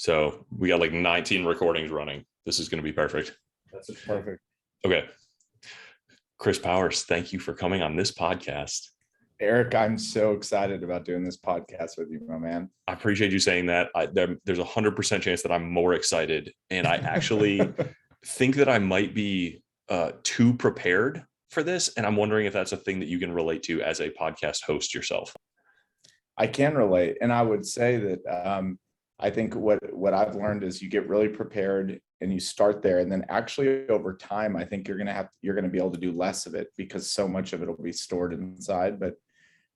So we got like 19 recordings running. This is going to be perfect. That's perfect. Okay. Chris Powers, thank you for coming on this podcast. Eric, I'm so excited about doing this podcast with you, my man. I appreciate you saying that. There's 100% chance that I'm more excited. And I actually think that I might be too prepared for this. And I'm wondering if that's a thing that you can relate to as a podcast host yourself. I can relate. And I would say that I think what I've learned is you get really prepared and you start there. And then actually over time, I think you're going to be able to do less of it because so much of it will be stored inside. But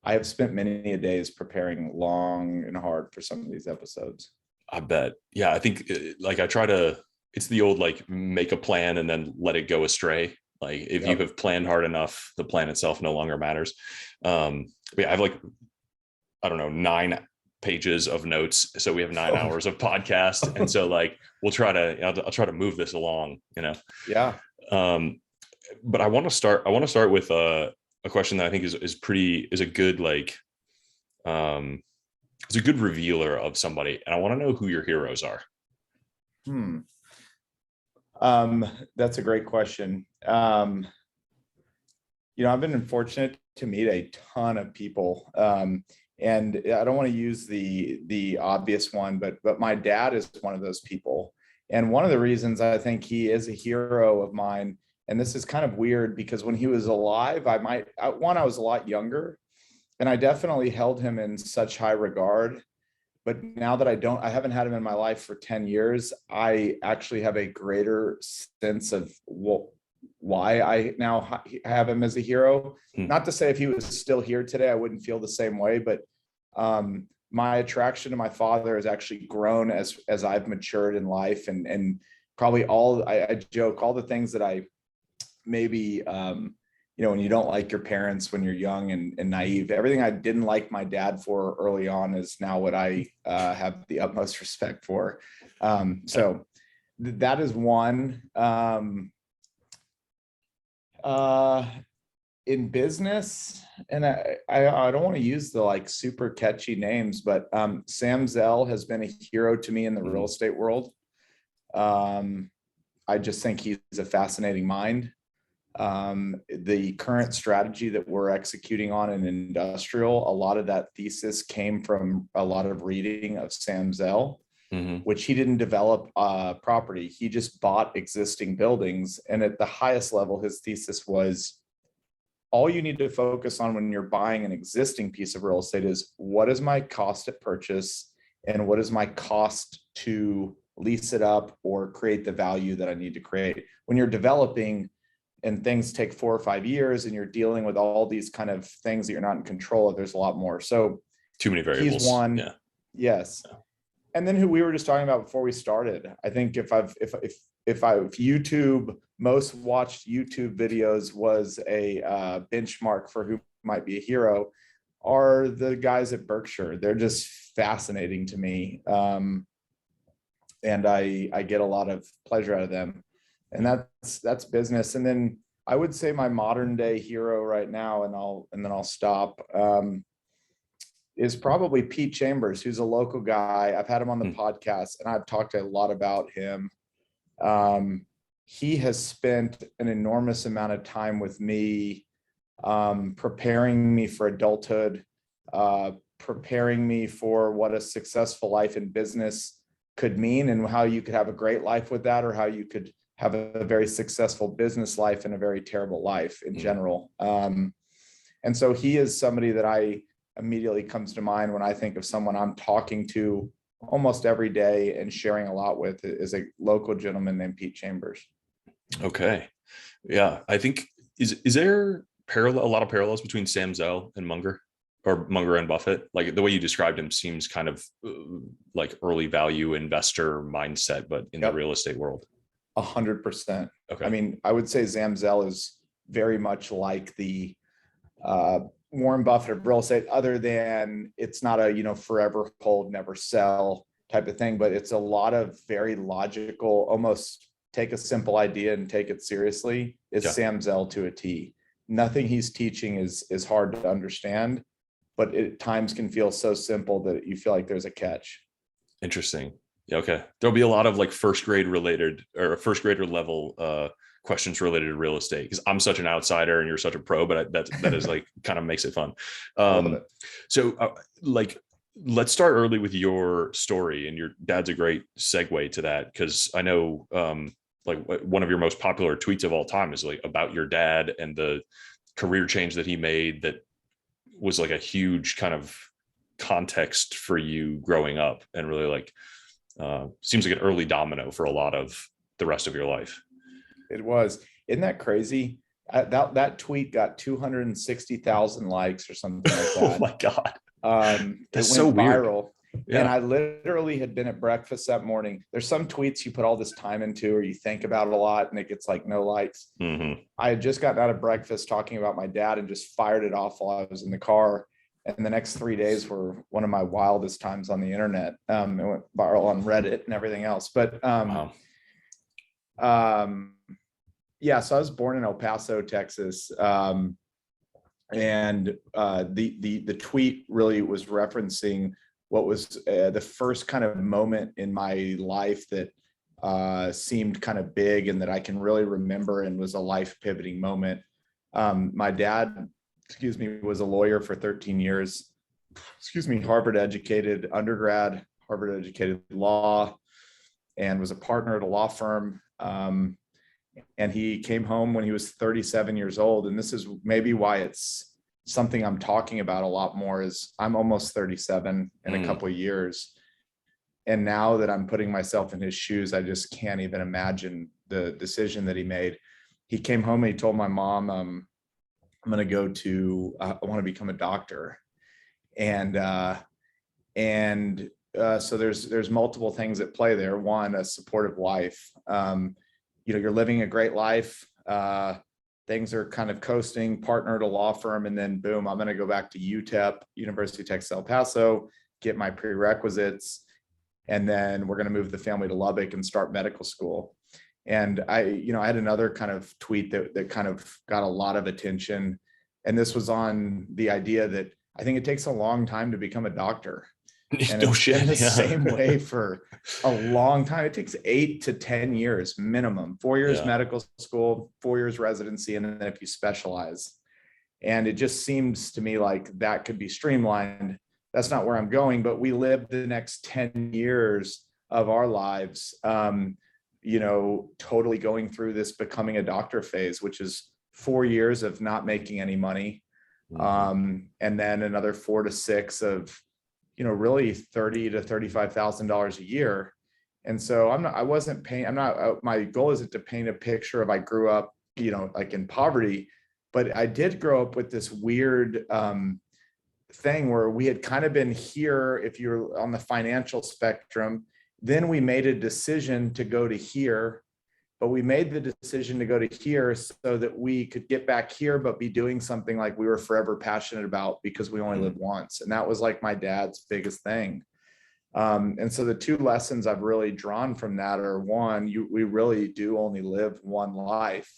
I have spent many days preparing long and hard for some of these episodes. I bet. Yeah. I think it's the old, like, make a plan and then let it go astray. Like if you have planned hard enough, the plan itself no longer matters. I have I don't know, 9 pages of notes. So we have 9 hours of podcast. And so I'll try to move this along, Yeah. But I want to start with a question that I think is a good, it's a good revealer of somebody. And I want to know who your heroes are. That's a great question. I've been fortunate to meet a ton of people. And I don't want to use the obvious one, but my dad is one of those people. And one of the reasons I think he is a hero of mine, and this is kind of weird because when he was alive, I was a lot younger and I definitely held him in such high regard. But now that I haven't had him in my life for 10 years, I actually have a greater sense of why I now have him as a hero. Not to say if he was still here today, I wouldn't feel the same way, but my attraction to my father has actually grown as I've matured in life, and probably I joke, all the things that I maybe, when you don't like your parents when you're young and naive, everything I didn't like my dad for early on is now what I have the utmost respect for. So that is one. In business, and I don't want to use the super catchy names, but Sam Zell has been a hero to me in the real estate world. I just think he's a fascinating mind. The current strategy that we're executing on in industrial, a lot of that thesis came from a lot of reading of Sam Zell. Which he didn't develop property. He just bought existing buildings. And at the highest level, his thesis was all you need to focus on when you're buying an existing piece of real estate is what is my cost at purchase and what is my cost to lease it up or create the value that I need to create. When you're developing and things take 4 or 5 years and you're dealing with all these kind of things that you're not in control of, there's a lot more. So too many variables. He's one. Yeah. Yes. Yeah. And then who we were just talking about before we started, I think if YouTube, most watched YouTube videos was a benchmark for who might be a hero, are the guys at Berkshire. They're just fascinating to me. And I get a lot of pleasure out of them. And that's business. And then I would say my modern day hero right now, and then I'll stop. Is probably Pete Chambers, who's a local guy. I've had him on the podcast and I've talked a lot about him. He has spent an enormous amount of time with me, preparing me for adulthood, preparing me for what a successful life in business could mean and how you could have a great life with that, or how you could have a very successful business life and a very terrible life in general. And so he is somebody that I immediately comes to mind when I think of someone I'm talking to almost every day and sharing a lot with, is a local gentleman named Pete Chambers. Okay. Yeah. I think, is there a lot of parallels between Sam Zell and Munger, or Munger and Buffett? Like the way you described him seems kind of like early value investor mindset, but in the real estate world. 100%. Okay. I mean, I would say Sam Zell is very much like the Warren Buffett of real estate, other than it's not a, forever hold, never sell type of thing, but it's a lot of very logical, almost take a simple idea and take it seriously, is Sam Zell to a T. Nothing he's teaching is hard to understand, but at times can feel so simple that you feel like there's a catch. Interesting. Yeah, okay. There'll be a lot of like first grade related or first grader level questions related to real estate because I'm such an outsider and you're such a pro, but that is like kind of makes it fun. I love Um, it. so like let's start early with your story, and your dad's a great segue to that because I know like one of your most popular tweets of all time is like about your dad and the career change that he made that was like a huge kind of context for you growing up and really like seems like an early domino for a lot of the rest of your life. It was. Isn't that crazy? That tweet got 260,000 likes or something like Oh that. my God. It That's so went weird. viral. And Yeah. I literally had been at breakfast that morning. There's some tweets you put all this time into or you think about a lot and it gets like no likes. Mm-hmm. I had just gotten out of breakfast talking about my dad and just fired it off while I was in the car. And the next 3 days were one of my wildest times on the internet. It went viral on Reddit and everything else. But Wow. um, yeah, so I was born in El Paso, Texas. And the tweet really was referencing what was the first kind of moment in my life that seemed kind of big and that I can really remember and was a life pivoting moment. My dad, was a lawyer for 13 years. Harvard educated undergrad, Harvard educated law, and was a partner at a law firm. And he came home when he was 37 years old. And this is maybe why it's something I'm talking about a lot more is I'm almost 37 in a couple of years. And now that I'm putting myself in his shoes, I just can't even imagine the decision that he made. He came home and he told my mom, I'm going to go to, I want to become a doctor. And, so there's multiple things at play there. One, a supportive wife. You're living a great life. Things are kind of coasting, partner at a law firm, and then boom, I'm going to go back to UTEP, University of Texas El Paso, get my prerequisites, and then we're going to move the family to Lubbock and start medical school. And I had another kind of tweet that kind of got a lot of attention, and this was on the idea that I think it takes a long time to become a doctor. And No it's been the shit. Yeah. same way for a long time. It takes 8 to 10 years minimum, 4 years Yeah. medical school, 4 years residency, and then if you specialize. And it just seems to me like that could be streamlined. That's not where I'm going, but we live the next 10 years of our lives, totally going through this becoming a doctor phase, which is 4 years of not making any money. And then another 4 to 6 of really $30,000 to $35,000 a year. And so my goal isn't to paint a picture of I grew up, like in poverty, but I did grow up with this weird thing where we had kind of been here, if you're on the financial spectrum, then we made a decision to go to here. But we made the decision to go to here so that we could get back here, but be doing something like we were forever passionate about because we only live once. And that was like my dad's biggest thing. And so the two lessons I've really drawn from that are one, we really do only live one life.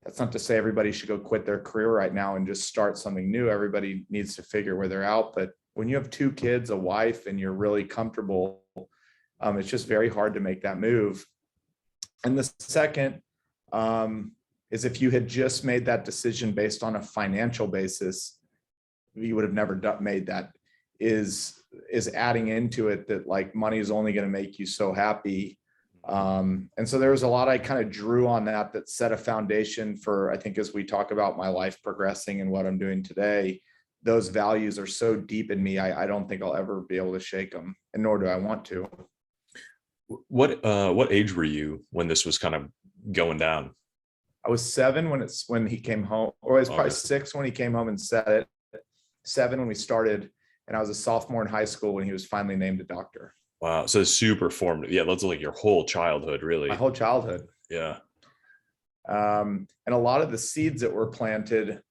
That's not to say everybody should go quit their career right now and just start something new. Everybody needs to figure where they're out. But when you have 2 kids, a wife, and you're really comfortable, it's just very hard to make that move. And the second is if you had just made that decision based on a financial basis, you would have never made that. Is adding into it that like money is only going to make you so happy. And so there was a lot I kind of drew on that set a foundation for, I think, as we talk about my life progressing and what I'm doing today, those values are so deep in me. I don't think I'll ever be able to shake them, and nor do I want to. What age were you when this was kind of going down? I was 7 when he came home, or I was probably 6 when he came home and said it. 7 when we started, and I was a sophomore in high school when he was finally named a doctor. Wow. So super formative. Yeah, that's like your whole childhood, really. My whole childhood. Yeah. And a lot of the seeds that were planted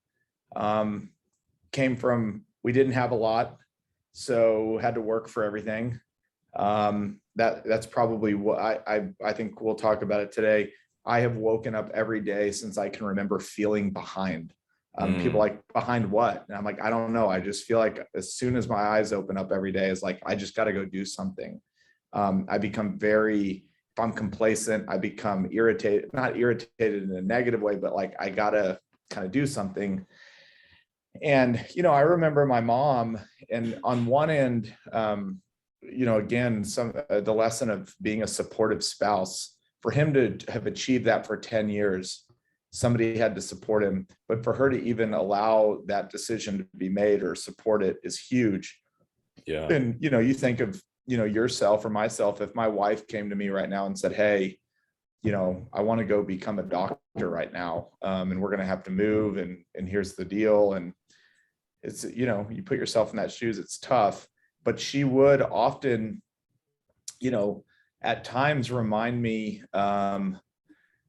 came from, we didn't have a lot, so had to work for everything. That's probably what I think we'll talk about it today. I have woken up every day since I can remember feeling behind. People like, behind what? And I'm like, I don't know. I just feel like as soon as my eyes open up every day, is like, I just got to go do something. I become very, if I'm complacent, I become irritated, not irritated in a negative way, but like I gotta kind of do something. And, I remember my mom, and on one end, again, the lesson of being a supportive spouse, for him to have achieved that for 10 years, somebody had to support him. But for her to even allow that decision to be made or support it is huge. Yeah. And, you think of, yourself or myself, if my wife came to me right now and said, hey, I want to go become a doctor right now, and we're going to have to move, and here's the deal. And it's, you put yourself in that shoes, it's tough. But she would often, at times remind me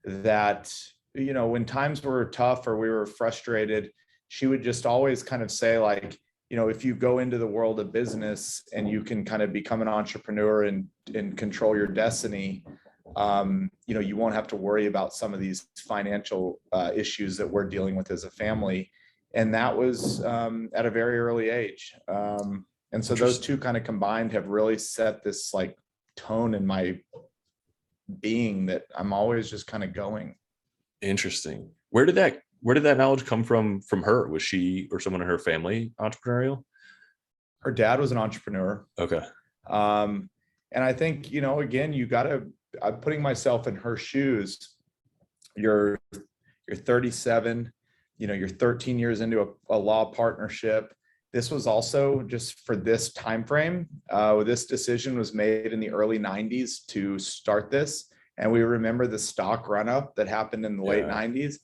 that, when times were tough or we were frustrated, she would just always kind of say, like, if you go into the world of business and you can kind of become an entrepreneur and control your destiny, you won't have to worry about some of these financial issues that we're dealing with as a family. And that was at a very early age. And so those two kind of combined have really set this like tone in my being that I'm always just kind of going. Interesting. Where did that knowledge come from her? Was she or someone in her family entrepreneurial? Her dad was an entrepreneur. Okay. And I think, again, I'm putting myself in her shoes. You're 37, you're 13 years into a law partnership. This was also just for this time frame. This decision was made in the early 90s to start this. And we remember the stock run up that happened in the late 90s.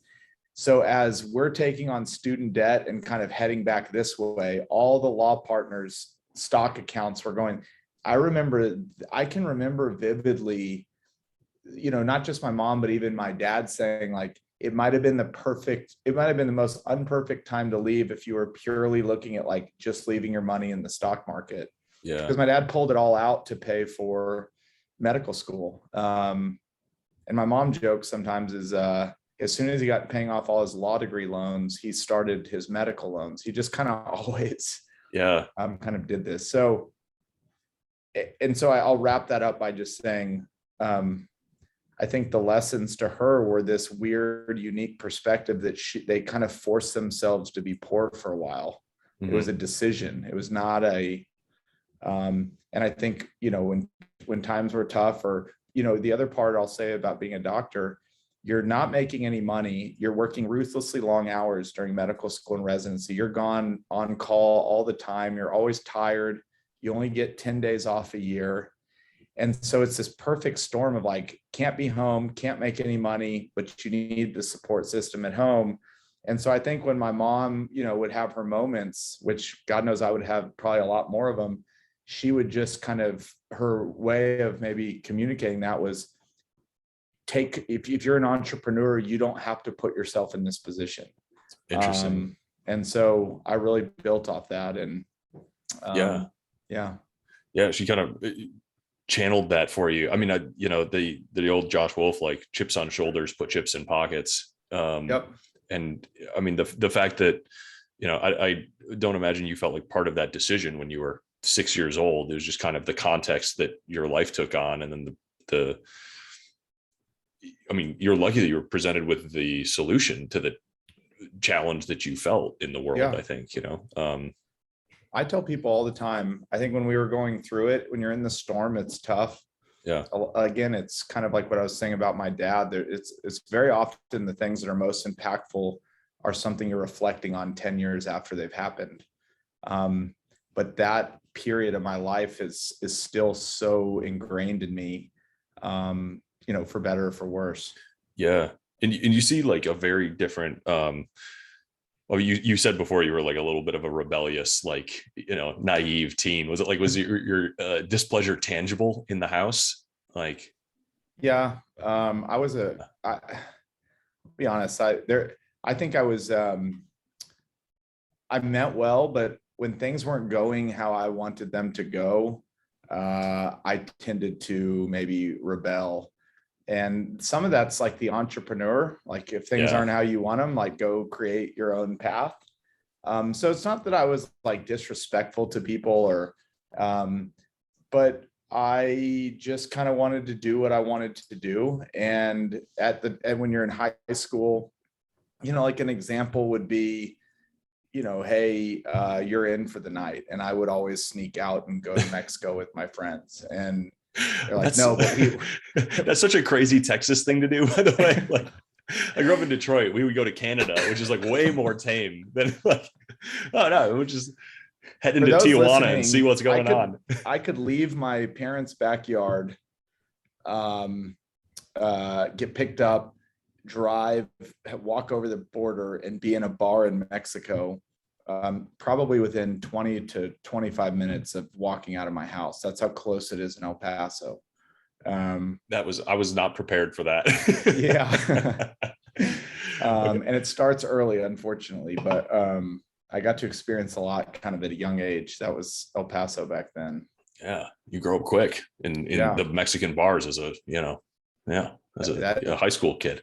So as we're taking on student debt and kind of heading back this way, all the law partners' stock accounts were going. I can remember vividly, not just my mom, but even my dad saying, like, it might have been the most unperfect time to leave if you were purely looking at like just leaving your money in the stock market. Yeah. Because my dad pulled it all out to pay for medical school. And my mom jokes sometimes is, as soon as he got paying off all his law degree loans, he started his medical loans. He just kind of always kind of did this. So, and so I'll wrap that up by just saying, I think the lessons to her were this weird, unique perspective that they kind of forced themselves to be poor for a while. Mm-hmm. It was a decision. It was not and I think, when times were tough, or, the other part I'll say about being a doctor, you're not making any money. You're working ruthlessly long hours during medical school and residency. You're gone on call all the time. You're always tired. You only get 10 days off a year. And so it's this perfect storm of like, can't be home, can't make any money, but you need the support system at home. And so I think when my mom, would have her moments, which God knows I would have probably a lot more of them, she would just kind of, her way of maybe communicating that was, if you're an entrepreneur, you don't have to put yourself in this position. Interesting. And so I really built off that. And yeah, she kind of channeled that for you. I mean, the old Josh Wolf, like, chips on shoulders, put chips in pockets. Yep. And I mean, the fact that, I don't imagine you felt like part of that decision when you were 6 years old. It was just kind of the context that your life took on. And then I mean, you're lucky that you were presented with the solution to the challenge that you felt in the world. Yeah. I think, I tell people all the time, I think when we were going through it, when you're in the storm, it's tough. Yeah. Again, it's kind of like what I was saying about my dad. It's very often the things that are most impactful are something you're reflecting on 10 years after they've happened. But that period of my life is still so ingrained in me, for better or for worse. Yeah. And you see like a very different, well, you said before you were like a little bit of a rebellious, like, naive teen. Was it like, was your displeasure tangible in the house? Like, yeah, be honest, I think I was, I meant well, but when things weren't going how I wanted them to go, I tended to maybe rebel. And some of that's like the entrepreneur, like if things aren't how you want them, like go create your own path. So it's not that I was like disrespectful to people or, but I just kind of wanted to do what I wanted to do. And when you're in high school, like an example would be, hey, you're in for the night. And I would always sneak out and go to Mexico with my friends. And they're like, That's no, but that's such a crazy Texas thing to do, by the way. Like, I grew up in Detroit. We would go to Canada, which is like way more tame than like, oh no, we'll just head into Tijuana and see what's going on. I could leave my parents' backyard, get picked up, drive, walk over the border, and be in a bar in Mexico, probably within 20 to 25 minutes of walking out of my house. That's how close it is in El Paso. I was not prepared for that. Yeah. And it starts early, unfortunately, but I got to experience a lot kind of at a young age. That was El Paso back then. Yeah, you grow up quick in the Mexican bars as a high school kid.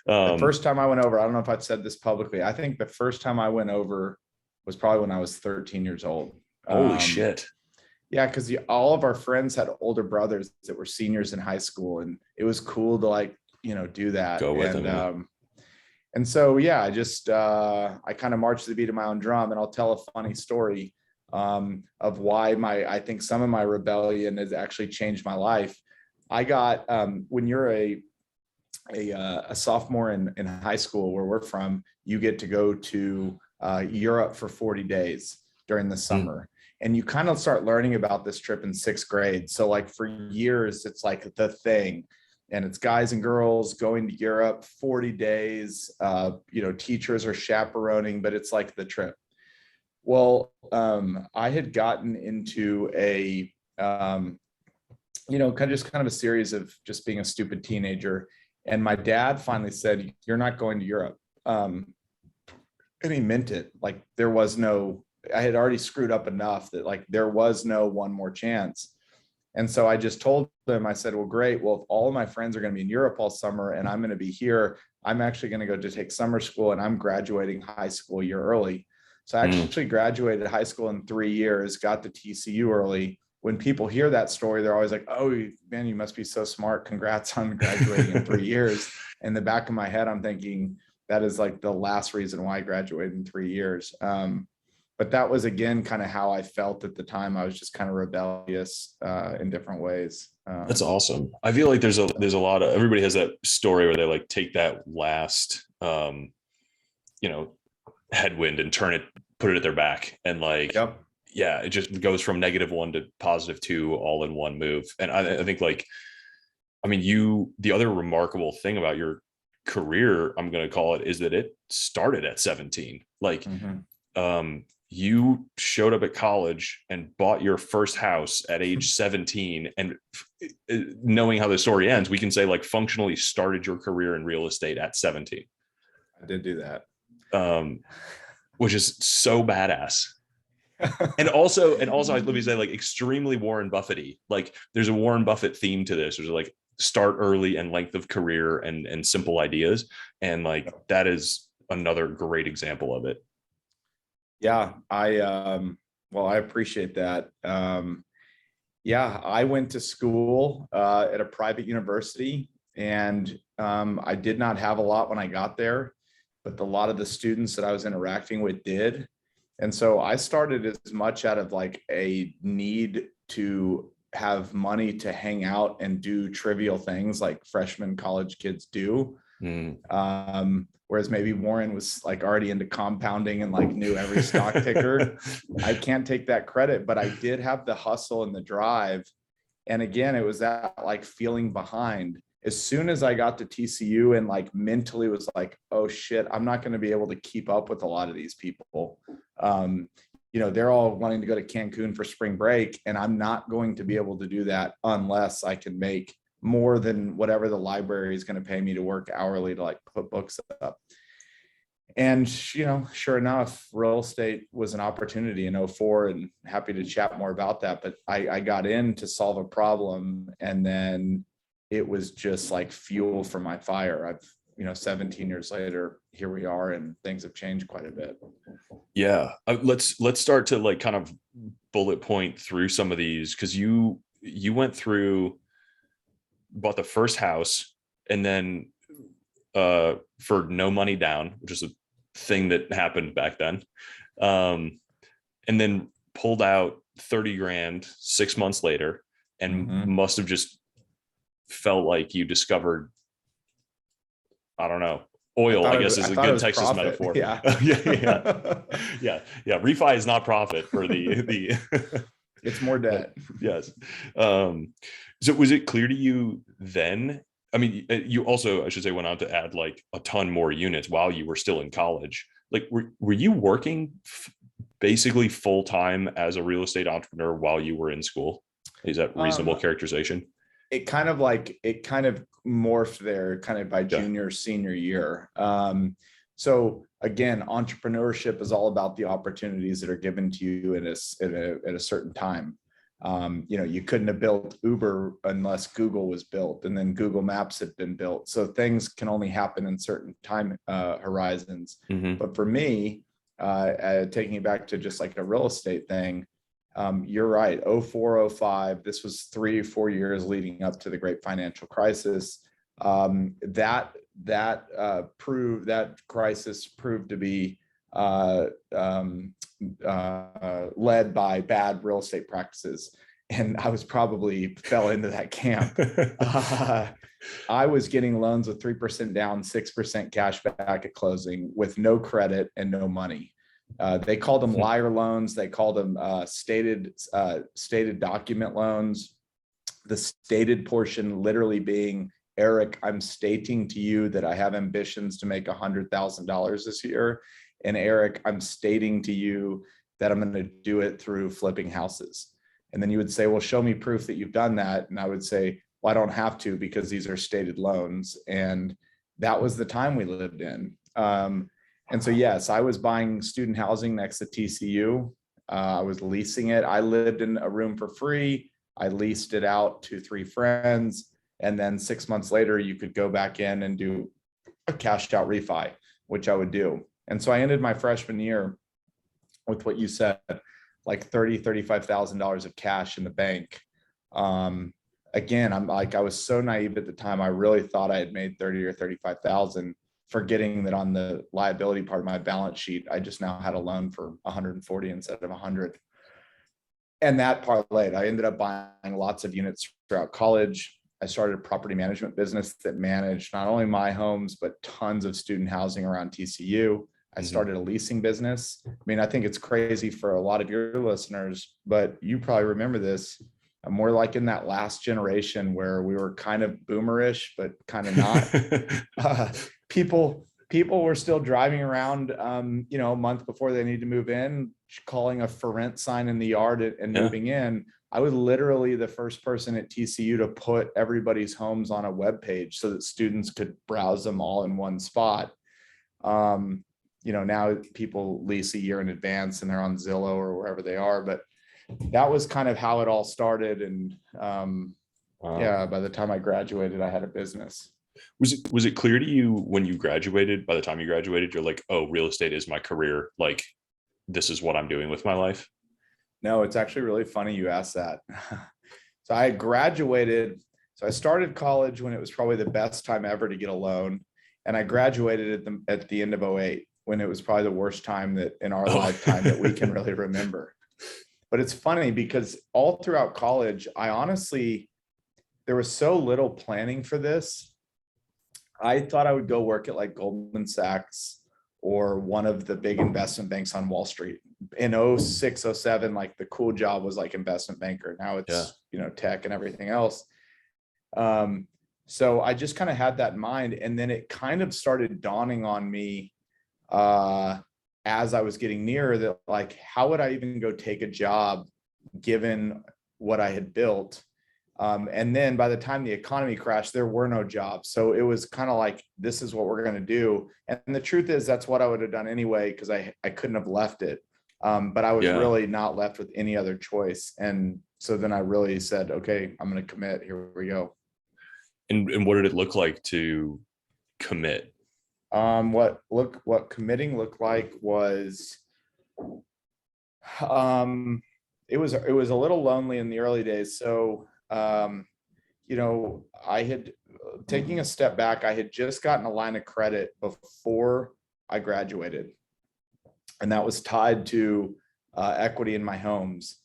The first time I went over, I don't know if I've said this publicly, I think the first time I went over was probably when I was 13 years old. Holy shit. Yeah, because all of our friends had older brothers that were seniors in high school, and it was cool to do that. Go with them. And so, yeah, I just, I kind of marched to the beat of my own drum. And I'll tell a funny story of why I think some of my rebellion has actually changed my life. I got, when you're a sophomore in high school, where we're from, you get to go to Europe for 40 days during the summer. And you kind of start learning about this trip in 6th grade. So like for years, it's like the thing. And it's guys and girls going to Europe, 40 days, teachers are chaperoning, but it's like the trip. Well, I had gotten into a, kind of a series of just being a stupid teenager. And my dad finally said, "You're not going to Europe." And he meant it. Like I had already screwed up enough that like there was no one more chance. And so I just told them, I said, well, great. Well, if all of my friends are going to be in Europe all summer and I'm going to be here, I'm actually going to go to take summer school, and I'm graduating high school a year early. So I actually graduated high school in 3 years, got to TCU early. When people hear that story, they're always like, oh, man, you must be so smart. Congrats on graduating in 3 years. In the back of my head, I'm thinking that is like the last reason why I graduated in 3 years. But that was, again, kind of how I felt at the time. I was just kind of rebellious in different ways. That's awesome. I feel like there's a lot of, everybody has that story where they like take that last, headwind and put it at their back. And like, yeah, it just goes from -1 to +2 all in one move. And I think the other remarkable thing about your career, I'm going to call it, is that it started at 17. Like, you showed up at college and bought your first house at age 17, and knowing how the story ends, we can say like functionally started your career in real estate at 17. I did do that. Which is so badass. and also let me say, like, extremely Warren Buffett-y. Like there's a Warren Buffett theme to this. There's like start early and length of career and simple ideas. And like, that is another great example of it. Yeah, I appreciate that. I went to school at a private university, and I did not have a lot when I got there, but a lot of the students that I was interacting with did. And so I started as much out of like a need to have money to hang out and do trivial things like freshman college kids do. Whereas maybe Warren was like already into compounding and like knew every stock ticker. I can't take that credit, but I did have the hustle and the drive. And again, it was that like feeling behind. As soon as I got to TCU and like mentally was like, oh shit, I'm not going to be able to keep up with a lot of these people. They're all wanting to go to Cancun for spring break, and I'm not going to be able to do that unless I can make more than whatever the library is going to pay me to work hourly to like put books up. And, sure enough, real estate was an opportunity in 2004, and happy to chat more about that. But I got in to solve a problem, and then it was just like fuel for my fire. 17 years later, here we are, and things have changed quite a bit. Yeah. Let's start to like kind of bullet point through some of these, because you you went through, bought the first house, and then for no money down, which is a thing that happened back then. And then pulled out 30 grand 6 months later, and must have just felt like you discovered, I don't know, oil, I guess is a good Texas profit. metaphor. Yeah. Yeah. Refi is not profit for the it's more debt. Yes. So was it clear to you then? I mean, you also, I should say, went on to add like a ton more units while you were still in college. Like, were you working basically full time as a real estate entrepreneur while you were in school? Is that reasonable characterization? It kind of morphed there kind of by junior, senior year. So again, entrepreneurship is all about the opportunities that are given to you at a certain time. You couldn't have built Uber unless Google was built, and then Google Maps had been built. So things can only happen in certain time horizons. But for me, taking it back to just like a real estate thing, you're right. 04, 05, this was 3-4 years leading up to the great financial crisis. That crisis proved to be led by bad real estate practices. And I probably fell into that camp. I was getting loans with 3% down, 6% cash back at closing with no credit and no money. They called them liar loans. They called them stated document loans. The stated portion literally being, Eric, I'm stating to you that I have ambitions to make $100,000 this year. And Eric, I'm stating to you that I'm going to do it through flipping houses. And then you would say, well, show me proof that you've done that. And I would say, well, I don't have to, because these are stated loans. And that was the time we lived in. And so, yes, I was buying student housing next to TCU. I was leasing it. I lived in a room for free. I leased it out to 3 friends. And then 6 months later, you could go back in and do a cashed out refi, which I would do. And so I ended my freshman year with what you said, like $35,000 of cash in the bank. Again, I was so naive at the time. I really thought I had made 30 or 35,000, forgetting that on the liability part of my balance sheet, I just now had a loan for 140 instead of 100. And that parlayed. I ended up buying lots of units throughout college. I started a property management business that managed not only my homes, but tons of student housing around TCU. I started a leasing business. I mean, I think it's crazy for a lot of your listeners, but you probably remember this. I'm more like in that last generation where we were kind of boomerish, but kind of not. People were still driving around, a month before they need to move in, calling a for rent sign in the yard and moving in. I was literally the first person at TCU to put everybody's homes on a web page so that students could browse them all in one spot. Now people lease a year in advance and they're on Zillow or wherever they are, but that was kind of how it all started. And wow. By the time I graduated, I had a business. Was it clear to you when you graduated, by the time you graduated, you're like, oh, real estate is my career. Like, this is what I'm doing with my life? No, it's actually really funny you asked that. So I graduated. So I started college when it was probably the best time ever to get a loan. And I graduated at the end of 2008, when it was probably the worst time that in our lifetime that we can really remember. But it's funny because all throughout college, there was so little planning for this. I thought I would go work at like Goldman Sachs or one of the big investment banks on Wall Street. In 06, 07, like the cool job was like investment banker. Now it's, tech and everything else. So I just kind of had that in mind. And then it kind of started dawning on me as I was getting nearer that, like, how would I even go take a job given what I had built? And then by the time the economy crashed, there were no jobs. So it was kind of like, this is what we're going to do. And the truth is, that's what I would have done anyway, because I couldn't have left it. But I was really not left with any other choice. And so then I really said, okay, I'm going to commit. Here we go. And what did it look like to commit? What committing looked like was, it was a little lonely in the early days. So um, I had, taking a step back, I had just gotten a line of credit before I graduated, and that was tied to equity in my homes.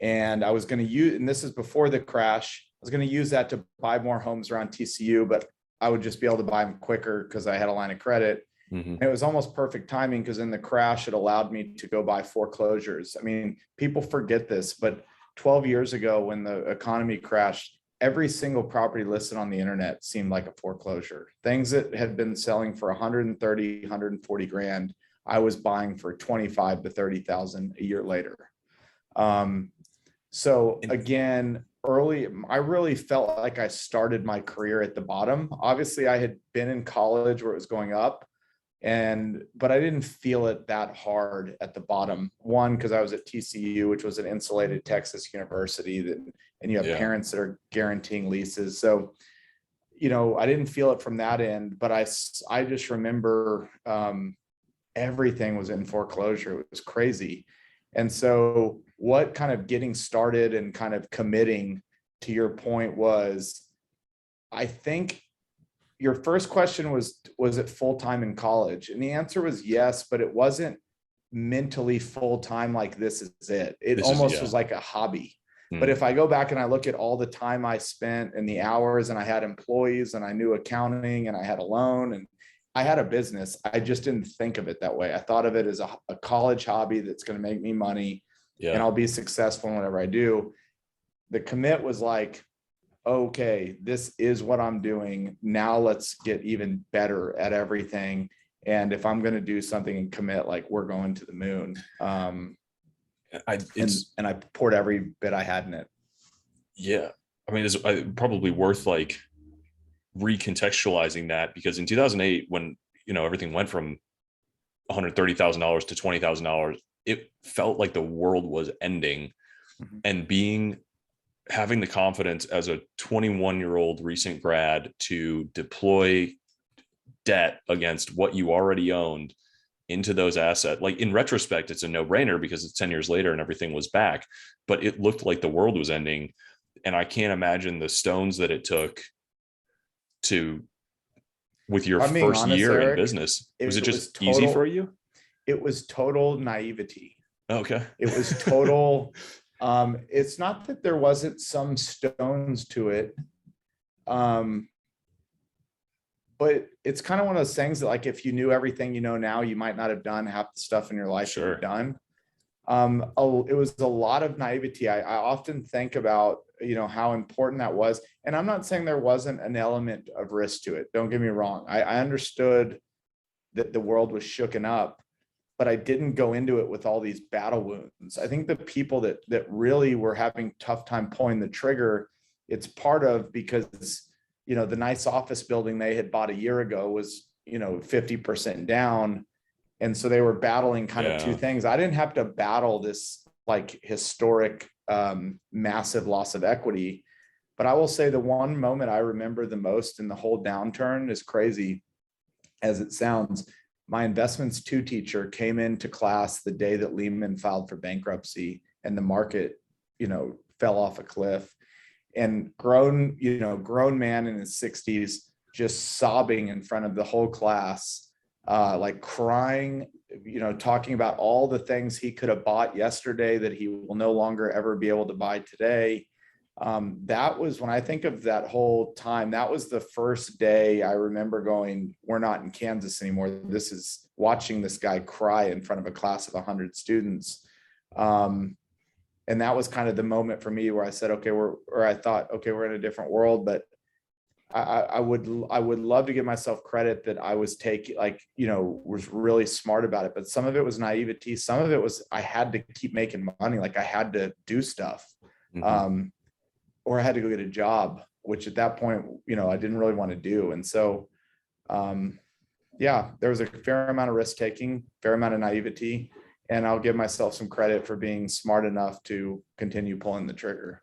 And I was going to use, and this is before the crash, I was going to use that to buy more homes around TCU, but I would just be able to buy them quicker because I had a line of credit. Mm-hmm. And it was almost perfect timing because in the crash, it allowed me to go buy foreclosures. I mean, people forget this, but 12 years ago, when the economy crashed, every single property listed on the internet seemed like a foreclosure. Things that had been selling for 130, 140 grand, I was buying for 25 to 30,000 a year later. So again, early, I really felt like I started my career at the bottom. Obviously, I had been in college where it was going up, but I didn't feel it that hard at the bottom. One, because I was at TCU, which was an insulated Texas university, and you have parents that are guaranteeing leases. So, I didn't feel it from that end, but I just remember everything was in foreclosure. It was crazy. And so what kind of getting started and kind of committing to your point was, I think your first question was it full-time in college? And the answer was yes, but it wasn't mentally full-time like this is it. It almost was like a hobby. But if I go back and I look at all the time I spent and the hours, and I had employees and I knew accounting and I had a loan and I had a business, I just didn't think of it that way. I thought of it as a college hobby that's going to make me money and I'll be successful in whatever I do. The commit was like, okay, this is what I'm doing. Now let's get even better at everything. And if I'm going to do something and commit, like we're going to the moon. And I poured every bit I had in it. Yeah. I mean, it's probably worth like recontextualizing that, because in 2008, when, everything went from $130,000 to $20,000, it felt like the world was ending. Mm-hmm. And having the confidence as a 21-year-old recent grad to deploy debt against what you already owned into those assets. Like in retrospect, it's a no-brainer because it's 10 years later and everything was back, but it looked like the world was ending. And I can't imagine the stones that it took with your first year, Eric, in business. Was it just easy for you? It was total naivety. Okay. It was total. It's not that there wasn't some stones to it. But it's kind of one of those things that, like, if you knew everything you know now, you might not have done half the stuff in your life that you've done. It was a lot of naivety. I often think about, how important that was. And I'm not saying there wasn't an element of risk to it. Don't get me wrong. I understood that the world was shooken up, but I didn't go into it with all these battle wounds. I think the people that really were having tough time pulling the trigger, it's part of because the nice office building they had bought a year ago was, 50% down. And so they were battling kind of two things. I didn't have to battle this like historic, massive loss of equity. But I will say the one moment I remember the most in the whole downturn, is crazy as it sounds. My investments 2 teacher came into class the day that Lehman filed for bankruptcy and the market, fell off a cliff. And grown man in his 60s, just sobbing in front of the whole class, like crying, talking about all the things he could have bought yesterday that he will no longer ever be able to buy today. That was, when I think of that whole time, that was the first day I remember going, we're not in Kansas anymore. This is watching this guy cry in front of a class of 100 students. And that was kind of the moment for me where I said, okay, I thought, okay, we're in a different world. But I would love to give myself credit that I was was really smart about it. But some of it was naivety. Some of it was, I had to keep making money. Like I had to do stuff, or I had to go get a job, which at that point, I didn't really want to do. And so, there was a fair amount of risk taking, fair amount of naivety. And I'll give myself some credit for being smart enough to continue pulling the trigger.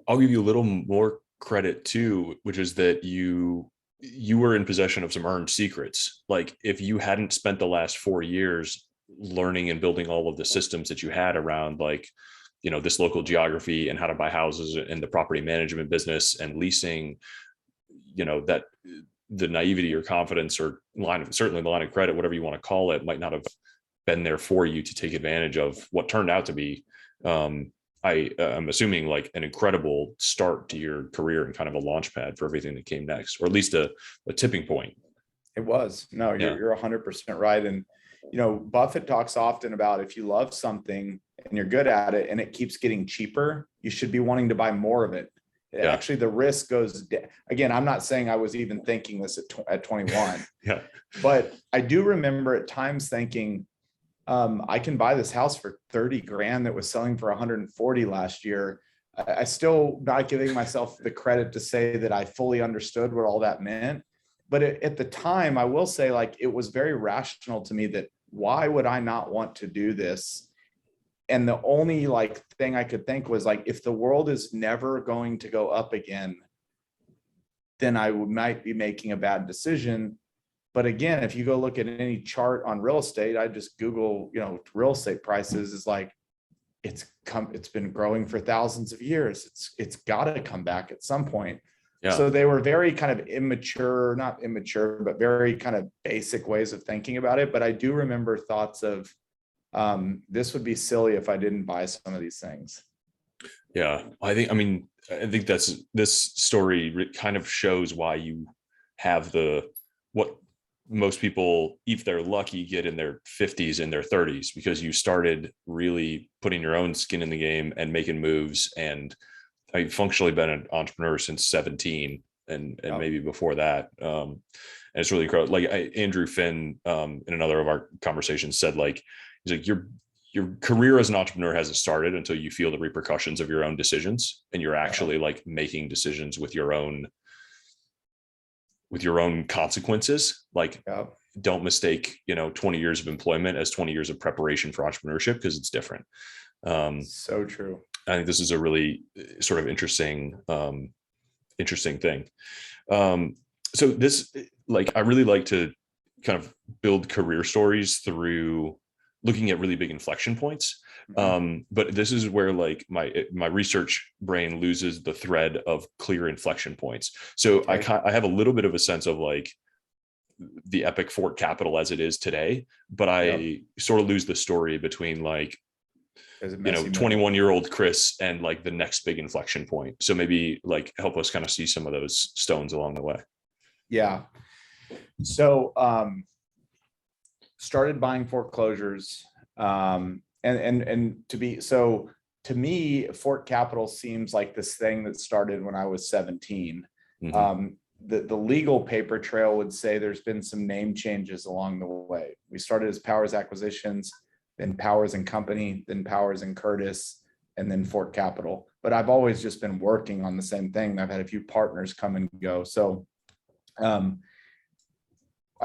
I'll give you a little more credit too, which is that you were in possession of some earned secrets. Like if you hadn't spent the last 4 years learning and building all of the systems that you had around like this local geography and how to buy houses and the property management business and leasing, that the naivety or confidence or certainly the line of credit, whatever you want to call it, might not have been there for you to take advantage of what turned out to be, I'm assuming, like an incredible start to your career and kind of a launch pad for everything that came next, or at least a tipping point. It was. No, you're 100% right. And, Buffett talks often about if you love something and you're good at it and it keeps getting cheaper, you should be wanting to buy more of it. Yeah. Actually, the risk goes down. Again, I'm not saying I was even thinking this at 21, yeah, but I do remember at times thinking, I can buy this house for 30 grand that was selling for 140 last year. I still not giving myself the credit to say that I fully understood what all that meant. But at the time, I will say, like, it was very rational to me that why would I not want to do this? And the only thing I could think was if the world is never going to go up again, then I might be making a bad decision. But again, if you go look at any chart on real estate, I just Google, real estate prices is it's been growing for thousands of years. It's got to come back at some point. Yeah. So they were very kind of not immature, but very kind of basic ways of thinking about it. But I do remember thoughts of, this would be silly if I didn't buy some of these things. Yeah, I think this story kind of shows why you have what most people, if they're lucky, get in their 50s and their 30s, because you started really putting your own skin in the game and making moves. And I've functionally been an entrepreneur since 17 and maybe before that. And it's really cool. Andrew Finn, in another of our conversations, said he's like, your career as an entrepreneur hasn't started until you feel the repercussions of your own decisions, and you're actually making decisions with your own consequences. Don't mistake 20 years of employment as 20 years of preparation for entrepreneurship, because it's different. So true. I think this is a really sort of interesting thing. So this, I really like to kind of build career stories through looking at really big inflection points. But this is where my research brain loses the thread of clear inflection points. So I have a little bit of a sense of the epic Fort Capital as it is today, but I sort of lose the story between 21-year-old Chris and the next big inflection point. So maybe help us kind of see some of those stones along the way. Yeah. So started buying foreclosures, and to me, Fort Capital seems like this thing that started when I was 17. Mm-hmm. The legal paper trail would say there's been some name changes along the way. We started as Powers Acquisitions, then Powers and Company, then Powers and Curtis, and then Fort Capital. But I've always just been working on the same thing. I've had a few partners come and go. So I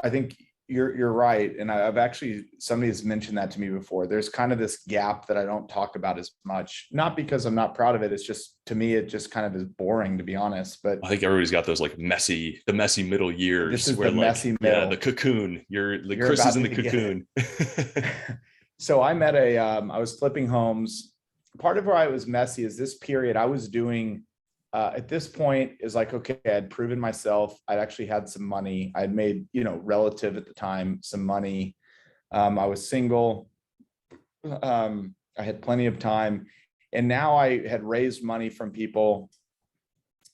think you're right. And I've actually, somebody's mentioned that to me before. There's kind of this gap that I don't talk about as much, not because I'm not proud of it. It's just, to me, it just kind of is boring, to be honest. But I think everybody's got those the messy middle years. This is where the messy middle. Yeah, the cocoon. You're Chris is in the cocoon. So I met I was flipping homes. Part of where I was messy is this period I was doing, at this point is okay, I'd proven myself. I'd actually had some money. I'd made, relative at the time, some money. I was single. I had plenty of time. And now I had raised money from people,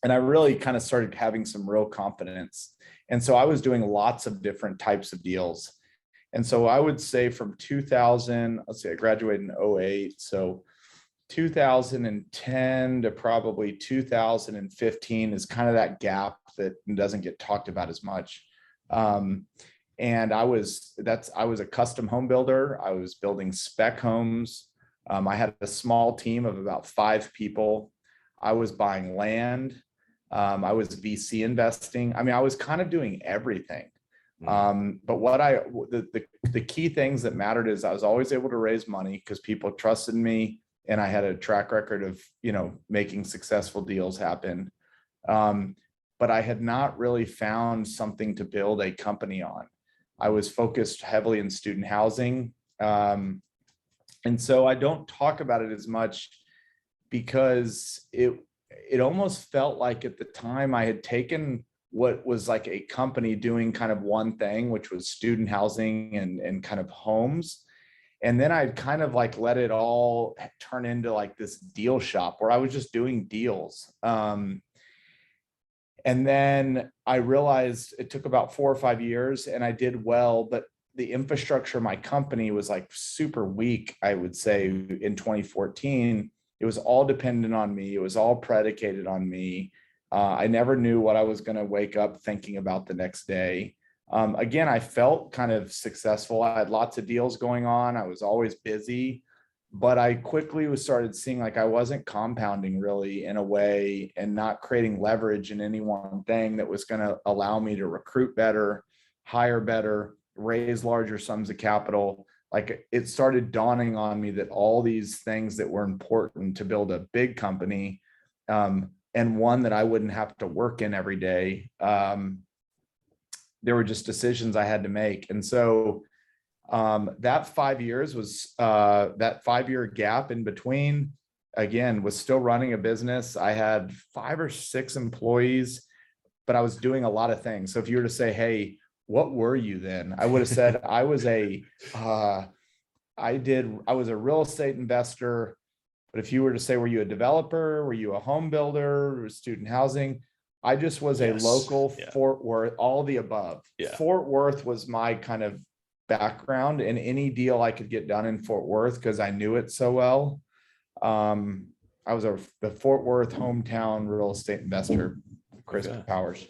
and I really kind of started having some real confidence. And so I was doing lots of different types of deals. And so I would say from 2000, let's say I graduated in 08. So 2010 to probably 2015 is kind of that gap that doesn't get talked about as much. And I was a custom home builder. I was building spec homes. I had a small team of about 5 people. I was buying land. I was VC investing. I mean, I was kind of doing everything. But the key things that mattered is I was always able to raise money because people trusted me, and I had a track record of, making successful deals happen. But I had not really found something to build a company on. I was focused heavily in student housing. And so I don't talk about it as much because it almost felt like at the time I had taken what was like a company doing kind of one thing, which was student housing and kind of homes. And then I'd kind of like let it all turn into like this deal shop where I was just doing deals. And then I realized it took about 4 or 5 years and I did well, but the infrastructure of my company was like super weak, I would say, in 2014. It was all dependent on me. It was all predicated on me. I never knew what I was going to wake up thinking about the next day. Again, I felt kind of successful. I had lots of deals going on. I was always busy, but I quickly started seeing like I wasn't compounding really in a way and not creating leverage in any one thing that was going to allow me to recruit better, hire better, raise larger sums of capital. Like it started dawning on me that all these things that were important to build a big company, and one that I wouldn't have to work in every day, there were just decisions I had to make. And so that 5 years was that 5-year gap in between, again, was still running a business. I had 5 or 6 employees, but I was doing a lot of things. So if you were to say, hey, what were you then? I would have said I was a real estate investor. But if you were to say, were you a developer? Were you a home builder or student housing? I just was a local Fort Worth, all the above. Fort Worth was my kind of background, and any deal I could get done in Fort Worth because I knew it so well. I was the Fort Worth hometown real estate investor, Chris Powers.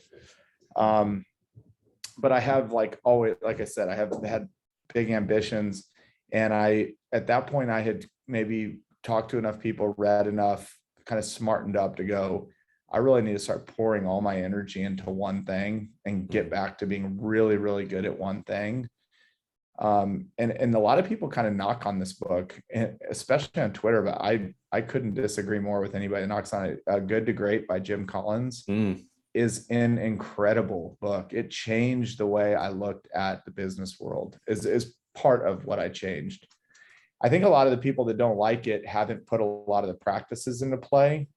But I have like always, like I said, I have had big ambitions. And at that point, I had maybe talked to enough people, read enough, kind of smartened up to go, I really need to start pouring all my energy into one thing and get back to being really, really good at one thing. And a lot of people kind of knock on this book, especially on Twitter, but I couldn't disagree more with anybody that knocks on it. Good to Great by Jim Collins is an incredible book. It changed the way I looked at the business world, is part of what I changed. I think a lot of the people that don't like it haven't put a lot of the practices into play,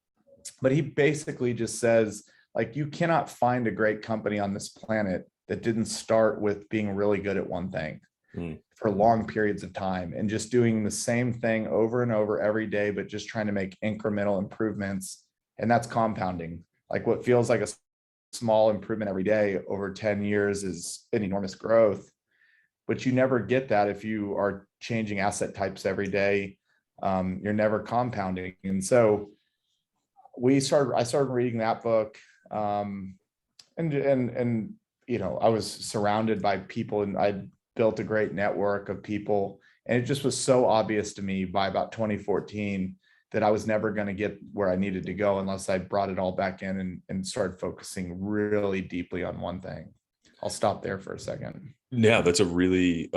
but he basically just says, like, you cannot find a great company on this planet that didn't start with being really good at one thing for long periods of time and just doing the same thing over and over every day, but just trying to make incremental improvements. And that's compounding. Like what feels like a small improvement every day over 10 years is an enormous growth, but you never get that if you are changing asset types every day. You're never compounding. And so I started reading that book, and you know, I was surrounded by people and I built a great network of people. And it just was so obvious to me by about 2014 that I was never going to get where I needed to go unless I brought it all back in and started focusing really deeply on one thing. I'll stop there for a second. Yeah, that's a really,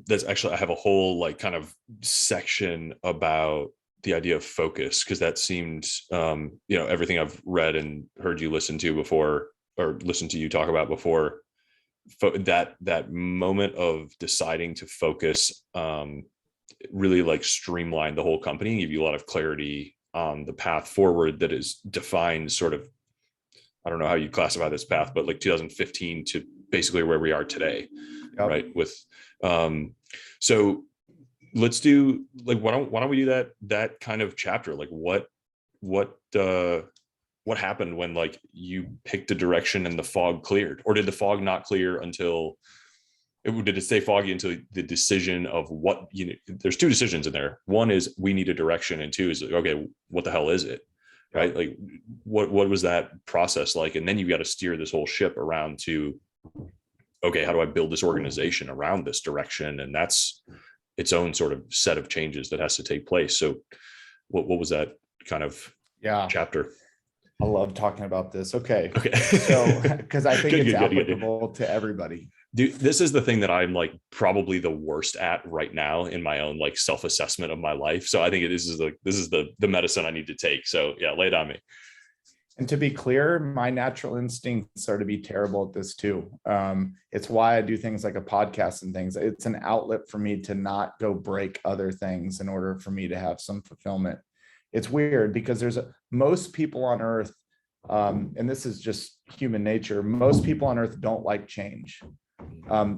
that's actually, I have a whole like kind of section about the idea of focus, because that seemed, you know, everything I've read and heard you listen to before, or listen to you talk about before, that moment of deciding to focus, really like streamline the whole company and give you a lot of clarity on the path forward that is defined sort of, I don't know how you classify this path, but like 2015 to basically where we are today. Yep. Right. With, so let's do like, why don't we do that kind of chapter? Like what happened when like you picked a direction and the fog cleared, or did the fog not clear until did it stay foggy until the decision of what, you know, there's 2 decisions in there. One is we need a direction, and 2 is like, okay, what the hell is it? Right. Like what was that process like? And then you got to steer this whole ship around to, okay, how do I build this organization around this direction? And that's its own sort of set of changes that has to take place. So what was that kind of chapter? I love talking about this. Okay. So, because I think it's applicable to everybody. Dude, this is the thing that I'm like probably the worst at right now in my own like self-assessment of my life. So I think this is the medicine I need to take. So yeah, lay it on me. And to be clear, my natural instincts are to be terrible at this too. It's why I do things like a podcast and things. It's an outlet for me to not go break other things in order for me to have some fulfillment. It's weird because most people on earth, and this is just human nature, most people on earth don't like change.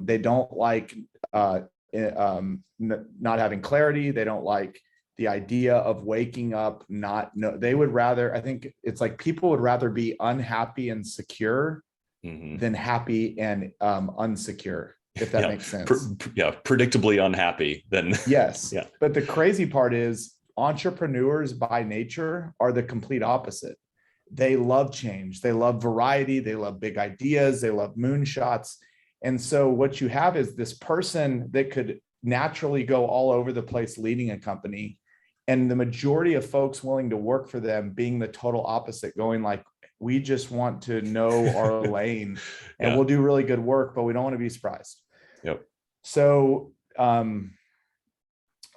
They don't like not having clarity. They don't like the idea of waking up, they would rather, I think it's like people would rather be unhappy and secure than happy and unsecure, if that makes sense. Predictably unhappy then. Yes. Yeah. But the crazy part is entrepreneurs by nature are the complete opposite. They love change. They love variety. They love big ideas. They love moonshots. And so what you have is this person that could naturally go all over the place leading a company, and the majority of folks willing to work for them being the total opposite, going like, we just want to know our lane and we'll do really good work, but we don't want to be surprised. Yep. So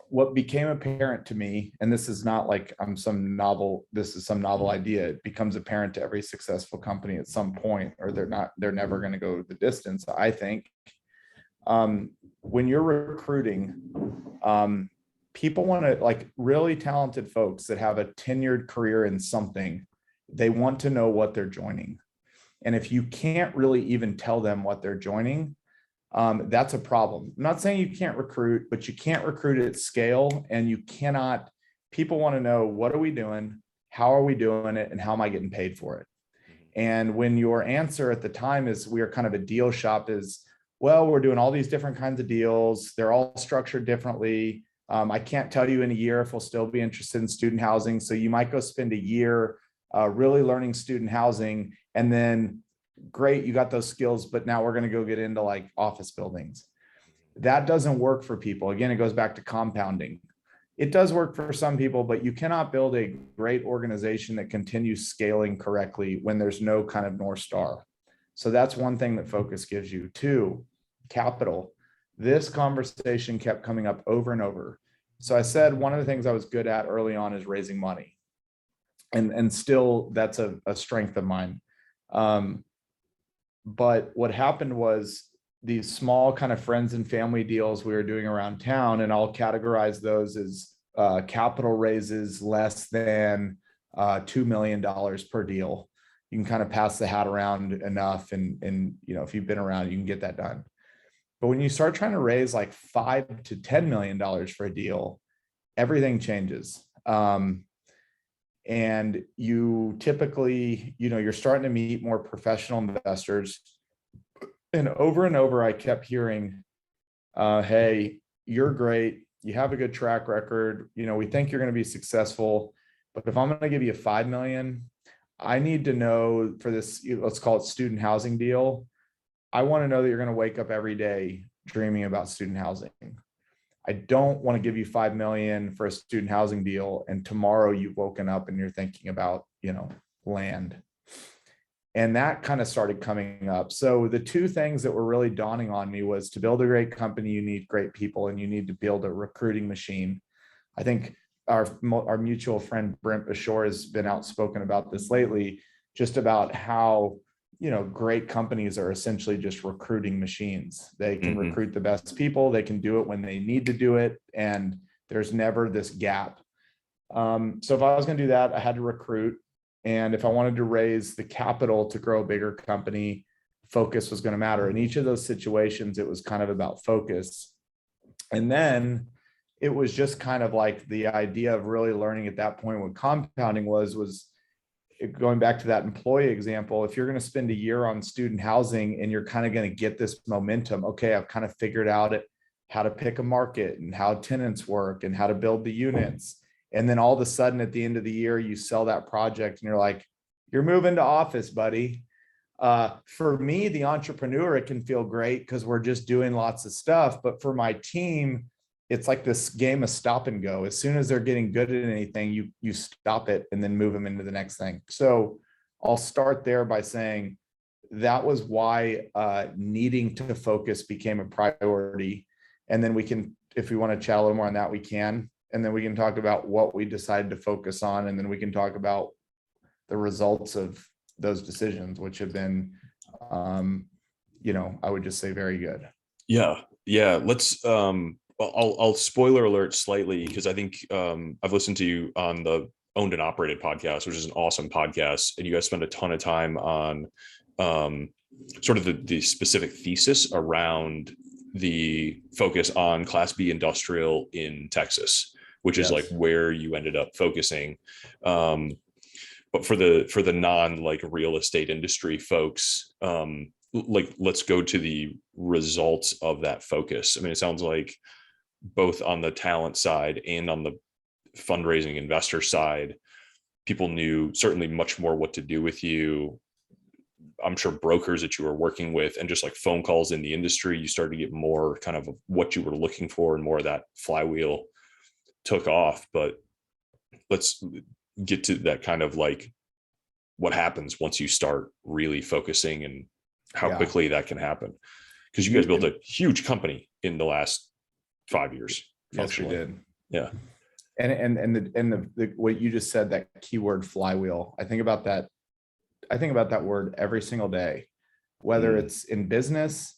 what became apparent to me, and this is not like this is some novel idea, it becomes apparent to every successful company at some point, or they're never going to go the distance, I think. When you're recruiting, people want to, like, really talented folks that have a tenured career in something, they want to know what they're joining. And if you can't really even tell them what they're joining, that's a problem. I'm not saying you can't recruit, but you can't recruit at scale, and people want to know, what are we doing? How are we doing it? And how am I getting paid for it? And when your answer at the time is, we are kind of a deal shop, is, well, we're doing all these different kinds of deals. They're all structured differently. I can't tell you in a year if we'll still be interested in student housing. So you might go spend a year really learning student housing, and then great, you got those skills, but now we're going to go get into like office buildings. That doesn't work for people. Again, it goes back to compounding. It does work for some people, but you cannot build a great organization that continues scaling correctly when there's no kind of North Star. So that's one thing that focus gives you. Two, capital. This conversation kept coming up over and over. So I said, one of the things I was good at early on is raising money. And still, that's a strength of mine. But what happened was, these small kind of friends and family deals we were doing around town, and I'll categorize those as capital raises less than $2 million per deal. You can kind of pass the hat around enough, and if you've been around, you can get that done. But when you start trying to raise like $5 to $10 million for a deal, everything changes. And you typically, you're starting to meet more professional investors. And over, I kept hearing, hey, you're great. You have a good track record. We think you're going to be successful. But if I'm going to give you $5 million, I need to know for this, let's call it student housing deal. I want to know that you're going to wake up every day dreaming about student housing. I don't want to give you $5 million for a student housing deal, and tomorrow you've woken up and you're thinking about, land. And that kind of started coming up. So the two things that were really dawning on me was, to build a great company, you need great people, and you need to build a recruiting machine. I think our mutual friend Brent Bashore has been outspoken about this lately, just about how great companies are essentially just recruiting machines. They can recruit the best people. They can do it when they need to do it. And there's never this gap. So if I was going to do that, I had to recruit. And if I wanted to raise the capital to grow a bigger company, focus was going to matter. In each of those situations, it was kind of about focus. And then it was just kind of like the idea of really learning at that point what compounding was going back to that employee example. If you're going to spend a year on student housing and you're kind of going to get this momentum, okay, I've kind of figured out how to pick a market and how tenants work and how to build the units. And then all of a sudden at the end of the year, you sell that project and you're like, you're moving to office, buddy. For me, the entrepreneur, it can feel great because we're just doing lots of stuff. But for my team, it's like this game of stop and go. As soon as they're getting good at anything, you stop it and then move them into the next thing. So I'll start there by saying that was why needing to focus became a priority. And then we can, if we want to chat a little more on that, we can. And then we can talk about what we decided to focus on. And then we can talk about the results of those decisions, which have been, I would just say very good. Yeah. Let's, I'll spoiler alert slightly, because I think I've listened to you on the Owned and Operated podcast, which is an awesome podcast, and you guys spend a ton of time on sort of the specific thesis around the focus on Class B industrial in Texas, which is like where you ended up focusing. But for the non like real estate industry folks, like let's go to the results of that focus. I mean, it sounds like both on the talent side and on the fundraising investor side, people knew certainly much more what to do with you. I'm sure brokers that you were working with and just like phone calls in the industry, you started to get more kind of what you were looking for, and more of that flywheel took off. But let's get to that kind of like what happens once you start really focusing and how quickly that can happen. Because you guys built a huge company in the last 5 years. Yes, we did. Yeah. And the what you just said, that keyword flywheel, I think about that word every single day, whether it's in business,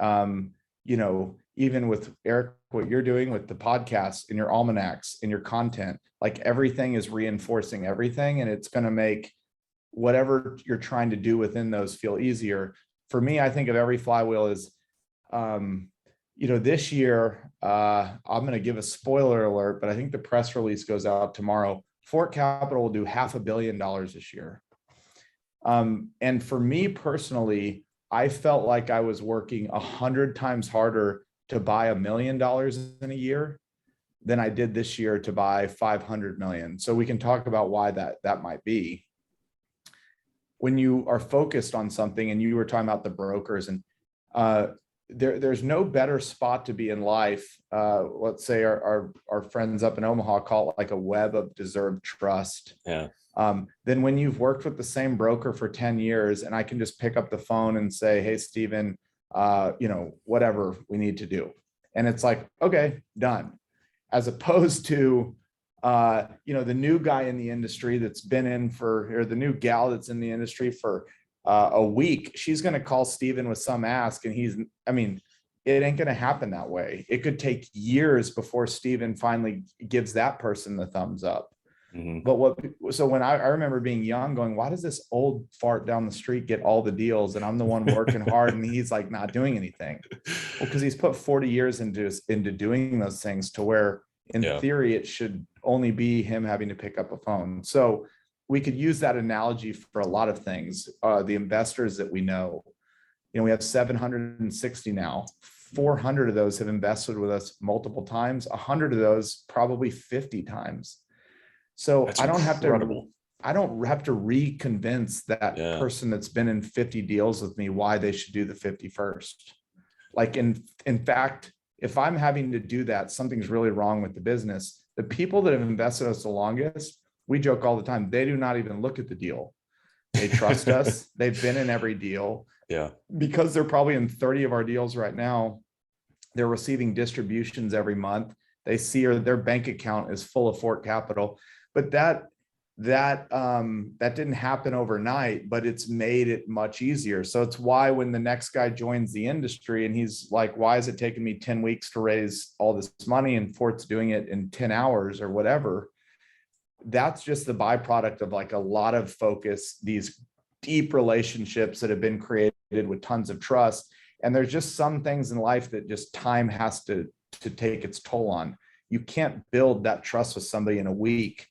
even with Eric, what you're doing with the podcast, in your almanacs, in your content, like everything is reinforcing everything, and it's going to make whatever you're trying to do within those feel easier. For me, I think of every flywheel as, this year, I'm going to give a spoiler alert, but I think the press release goes out tomorrow. Fort Capital will do $500 million this year. And for me personally, I felt like I was working 100 times harder to buy $1 million in a year than I did this year to buy 500 million. So we can talk about why that might be. When you are focused on something, and you were talking about the brokers, and there's no better spot to be in life. Let's say our friends up in Omaha call it like a web of deserved trust. Yeah. Then when you've worked with the same broker for 10 years, and I can just pick up the phone and say, hey, Steven, whatever we need to do. And it's like, okay, done. As opposed to, the new guy in the industry that's been in or the new gal that's in the industry for a week, she's going to call Steven with some ask, and it ain't going to happen that way. It could take years before Steven finally gives that person the thumbs up. Mm-hmm. But when I remember being young going, why does this old fart down the street get all the deals, and I'm the one working hard and he's like not doing anything? Well, because he's put 40 years into doing those things, to where in theory it should only be him having to pick up a phone. So we could use that analogy for a lot of things. The investors that we know, we have 760 now. 400 of those have invested with us multiple times. 100 of those probably 50 times. So I don't have to reconvince that person that's been in 50 deals with me why they should do the 51st. Like in fact, if I'm having to do that, something's really wrong with the business. The people that have invested us the longest, we joke all the time, they do not even look at the deal. They trust us. They've been in every deal. Yeah. Because they're probably in 30 of our deals right now. They're receiving distributions every month. They see their bank account is full of Fort Capital. But that didn't happen overnight, but it's made it much easier. So it's why when the next guy joins the industry and he's like, why is it taking me 10 weeks to raise all this money, and Fort's doing it in 10 hours or whatever? That's just the byproduct of like a lot of focus, these deep relationships that have been created with tons of trust. And there's just some things in life that just time has to take its toll on. You can't build that trust with somebody in a week.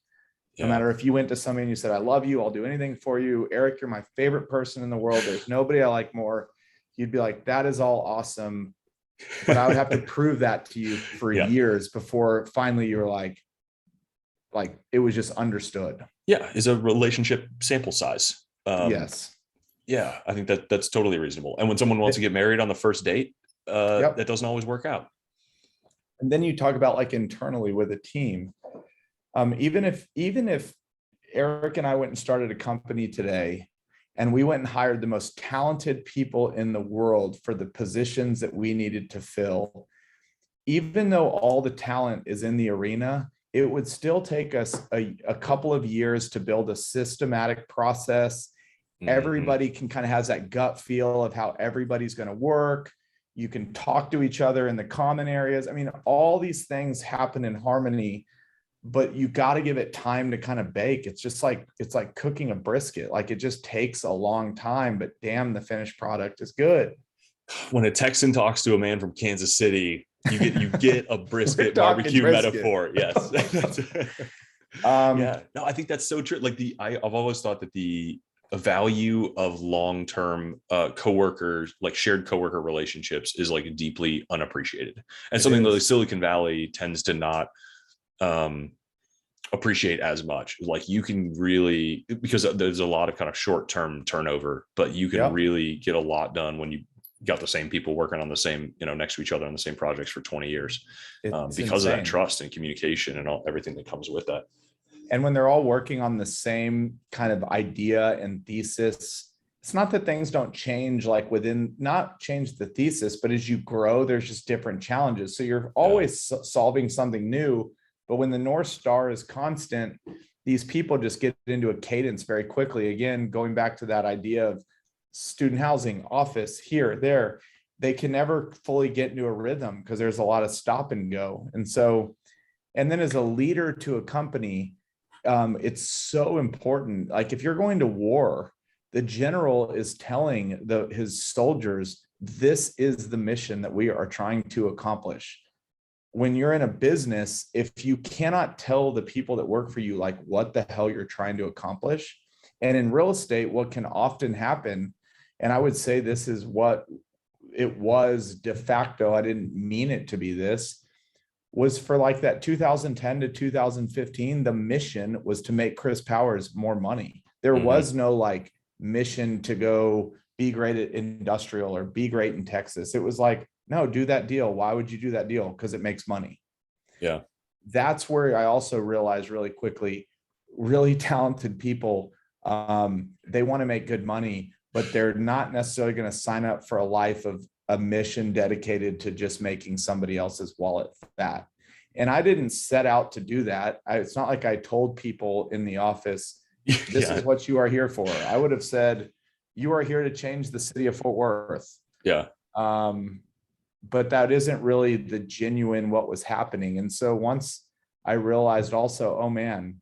No matter if you went to somebody and you said, I love you, I'll do anything for you. Eric, you're my favorite person in the world. There's nobody I like more. You'd be like, that is all awesome. But I would have to prove that to you for years before finally you were like it was just understood. Yeah. Is a relationship sample size. Yes. Yeah. I think that's totally reasonable. And when someone wants to get married on the first date, that doesn't always work out. And then you talk about like internally with a team. Even if Eric and I went and started a company today, and we went and hired the most talented people in the world for the positions that we needed to fill, even though all the talent is in the arena, it would still take us a couple of years to build a systematic process. Mm-hmm. Everybody can kind of has that gut feel of how everybody's going to work. You can talk to each other in the common areas. I mean, all these things happen in harmony but you got to give it time to kind of bake. It's like cooking a brisket. Like it just takes a long time, but damn, the finished product is good. When a Texan talks to a man from Kansas City, you get a brisket talking barbecue brisket. metaphor. Yes. Um, Yeah. No, I think that's so true. Like I've always thought that the value of long-term coworkers, like shared coworker relationships, is like deeply unappreciated, and it something that like is. Silicon Valley tends to not um appreciate as much. Like you can really, because there's a lot of kind of short-term turnover, but you can Yep. really get a lot done when you got the same people working on the same, next to each other on the same projects for 20 years, It's because of that insane. trust and communication and everything that comes with that. And when they're all working on the same kind of idea and thesis, it's not that things don't change, like within, not change the thesis, but as you grow, there's just different challenges. So you're Yeah. always solving something new. But when the North Star is constant, these people just get into a cadence very quickly. Again, going back to that idea of student housing, office, here, there, they can never fully get into a rhythm because there's a lot of stop and go. And so, and then as a leader to a company, it's so important. Like if you're going to war, the general is telling his soldiers, this is the mission that we are trying to accomplish. When you're in a business, if you cannot tell the people that work for you, like what the hell you're trying to accomplish, and in real estate, what can often happen, and I would say this is what it was de facto, I didn't mean it to be this, was for like that 2010 to 2015, the mission was to make Chris Powers more money. There Mm-hmm. was no like mission to go be great at industrial or be great in Texas. It was like, no, do that deal. Why would you do that deal? Because it makes money. Yeah. That's where I also realized really quickly, really talented people, they want to make good money, but they're not necessarily going to sign up for a life of a mission dedicated to just making somebody else's wallet fat. And I didn't set out to do that. It's not like I told people in the office, this Yeah. is what you are here for. I would have said, you are here to change the city of Fort Worth. Yeah. Um, but that isn't really the genuine what was happening. And so once I realized also, oh man,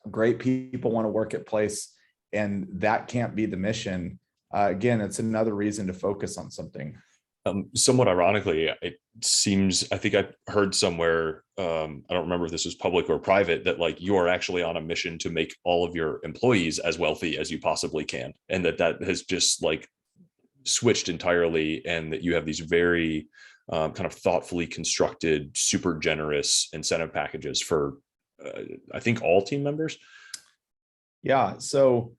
great people want to work at place, and that can't be the mission. Again, it's another reason to focus on something. Somewhat ironically, it seems, I think I heard somewhere, I don't remember if this was public or private, that like you are actually on a mission to make all of your employees as wealthy as you possibly can, and that has just like switched entirely, and that you have these very kind of thoughtfully constructed, super generous incentive packages for, I think, all team members. Yeah. So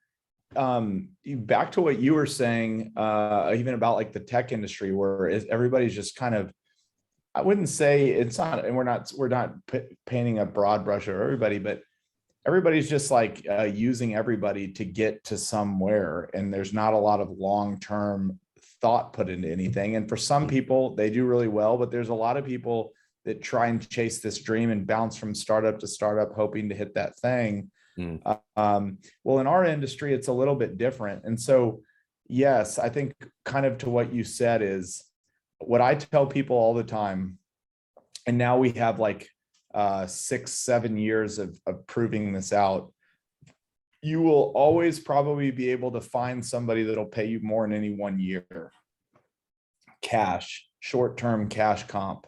back to what you were saying, even about like the tech industry, where everybody's just kind of, I wouldn't say it's not, and we're not painting a broad brush of everybody, but everybody's just like using everybody to get to somewhere, and there's not a lot of long-term thought put into anything. And for some people, they do really well, but there's a lot of people that try and chase this dream and bounce from startup to startup, hoping to hit that thing. Mm. Well, in our industry, it's a little bit different. And so, yes, I think kind of to what you said is what I tell people all the time. And now we have like 6-7 years of proving this out. You will always probably be able to find somebody that'll pay you more in any 1 year. Cash, short-term cash comp.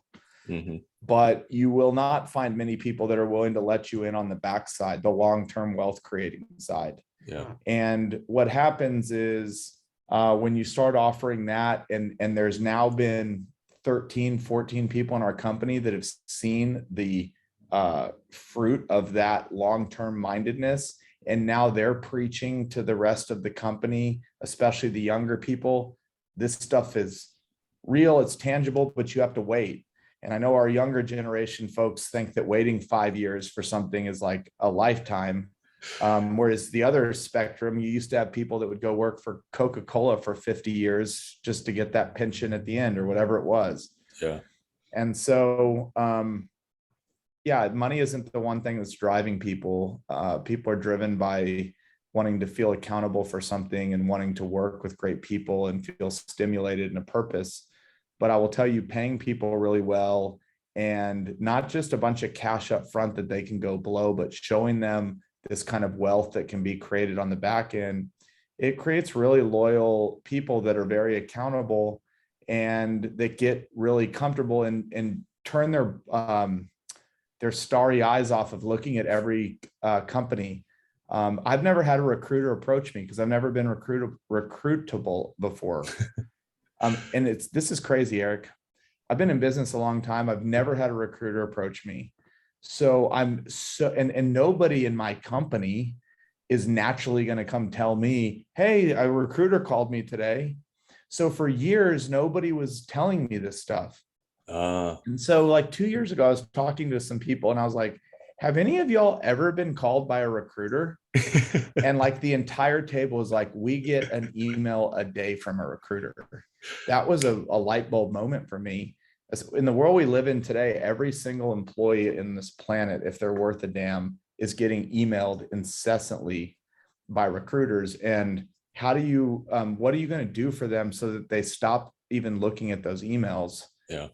Mm-hmm. But you will not find many people that are willing to let you in on the backside, the long-term wealth creating side. Yeah. And what happens is when you start offering that, and there's now been 13, 14 people in our company that have seen the fruit of that long-term mindedness. And now they're preaching to the rest of the company, especially the younger people. This stuff is real, it's tangible, but you have to wait. And I know our younger generation folks think that waiting 5 years for something is like a lifetime. Whereas the other spectrum, you used to have people that would go work for Coca-Cola for 50 years just to get that pension at the end or whatever it was. Yeah. And so, yeah, money isn't the one thing that's driving people. People are driven by wanting to feel accountable for something and wanting to work with great people and feel stimulated in a purpose. But I will tell you, paying people really well and not just a bunch of cash up front that they can go blow, but showing them this kind of wealth that can be created on the back end. It creates really loyal people that are very accountable and that get really comfortable and turn their starry eyes off of looking at every company. I've never had a recruiter approach me because I've never been recruitable before. And this is crazy, Eric. I've been in business a long time. I've never had a recruiter approach me. So and nobody in my company is naturally going to come tell me, hey, a recruiter called me today. So for years, nobody was telling me this stuff. And so like 2 years ago, I was talking to some people and I was like, have any of y'all ever been called by a recruiter? And like the entire table was like, we get an email a day from a recruiter. That was a light bulb moment for me. In the world we live in today, every single employee in this planet, if they're worth a damn, is getting emailed incessantly by recruiters. And how do you, what are you going to do for them so that they stop even looking at those emails? Yeah.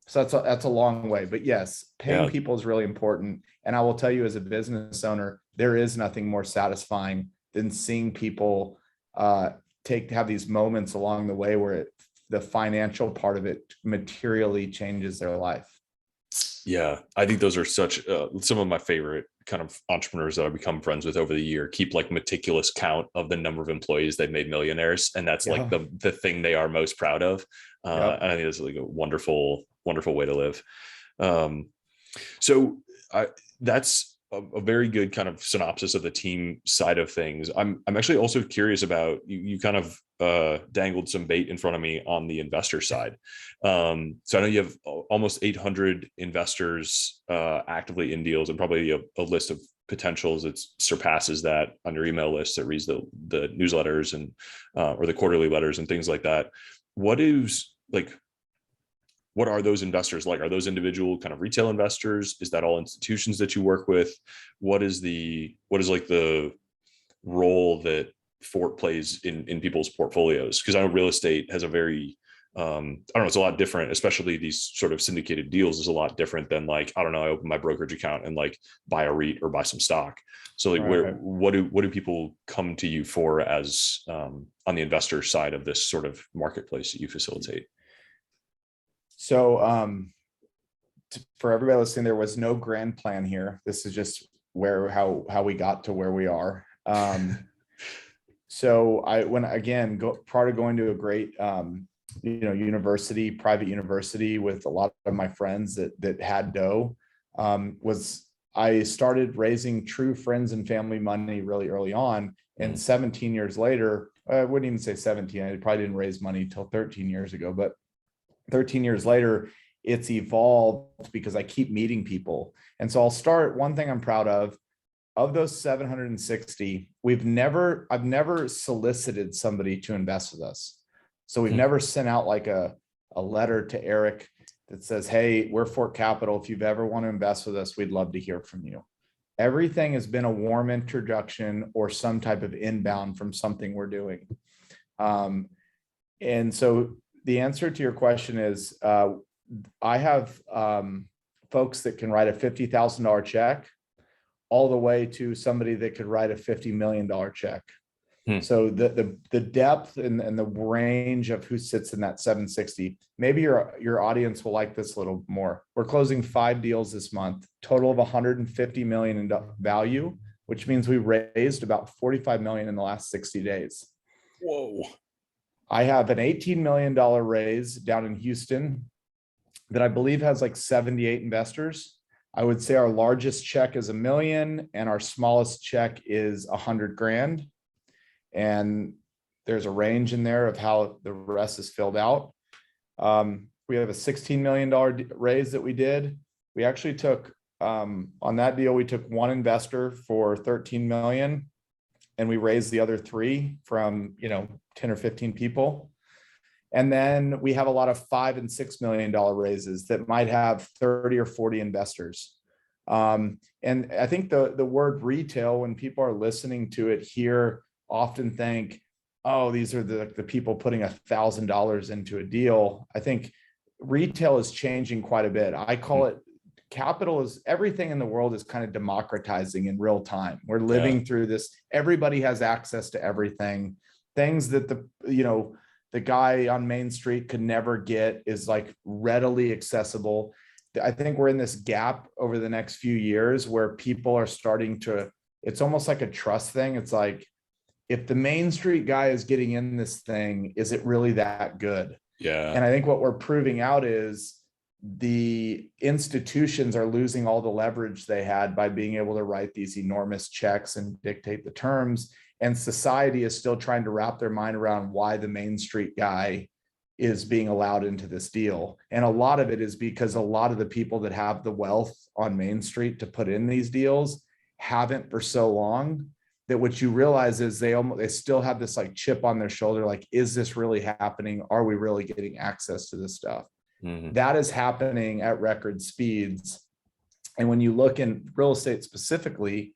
So that's a long way, but yes, paying people is really important. And I will tell you, as a business owner, there is nothing more satisfying than seeing people have these moments along the way where the financial part of it materially changes their life. Yeah, I think those are such some of my favorite kind of entrepreneurs that I've become friends with over the year. Keep like meticulous count of the number of employees they've made millionaires, and that's like the thing they are most proud of. And I think it's like a wonderful way to live. So that's a very good kind of synopsis of the team side of things. I'm actually also curious about you kind of dangled some bait in front of me on the investor side. So I know you have almost 800 investors actively in deals, and probably a list of potentials that surpasses that on your email list that reads the newsletters and or the quarterly letters and things like that. What are those investors like? Are those individual kind of retail investors? Is that all institutions that you work with? What is like the role that Fort plays in people's portfolios? Because I know real estate has a very, I don't know, it's a lot different, especially these sort of syndicated deals is a lot different than like, I don't know, I open my brokerage account and like buy a REIT or buy some stock. So like what do people come to you for as on the investor side of this sort of marketplace that you facilitate? So for everybody listening, there was no grand plan here. This is just how we got to where we are. So prior to going to a great private university with a lot of my friends that had dough, I started raising true friends and family money really early on. And 17 years later, I wouldn't even say 17, I probably didn't raise money till 13 years ago, but 13 years later, it's evolved because I keep meeting people. And so I'll start, one thing I'm proud of those 760, I've never solicited somebody to invest with us. So we've never sent out like a letter to Eric that says, hey, we're Fort Capital. If you've ever want to invest with us, we'd love to hear from you. Everything has been a warm introduction or some type of inbound from something we're doing. And so the answer to your question is, I have folks that can write a $50,000 check all the way to somebody that could write a $50 million check. So the depth and the range of who sits in that 760, maybe your audience will like this a little more. We're closing 5 deals this month, total of 150 million in value, which means we raised about 45 million in the last 60 days. Whoa. I have an $18 million raise down in Houston that I believe has like 78 investors. I would say our largest check is $1 million and our smallest check is 100 grand. And there's a range in there of how the rest is filled out. We have a $16 million raise that we did. We actually took, on that deal, we took one investor for 13 million. And we raised the other 3 from 10 or 15 people. And then we have a lot of $5 and $6 million raises that might have 30 or 40 investors. And I think the word retail, when people are listening to it here, often think, oh, these are the people putting $1,000 into a deal. I think retail is changing quite a bit. I call it capital is everything in the world is kind of democratizing in real time. We're living through this. Everybody has access to everything. Things that the guy on Main Street could never get is like readily accessible. I think we're in this gap over the next few years where people are starting to, it's almost like a trust thing. It's like, if the Main Street guy is getting in this thing, is it really that good? Yeah. And I think what we're proving out is the institutions are losing all the leverage they had by being able to write these enormous checks and dictate the terms. And society is still trying to wrap their mind around why the Main Street guy is being allowed into this deal. And a lot of it is because a lot of the people that have the wealth on Main Street to put in these deals haven't for so long, that what you realize is they still have this like chip on their shoulder. Like, is this really happening? Are we really getting access to this stuff? That is happening at record speeds. And when you look in real estate specifically,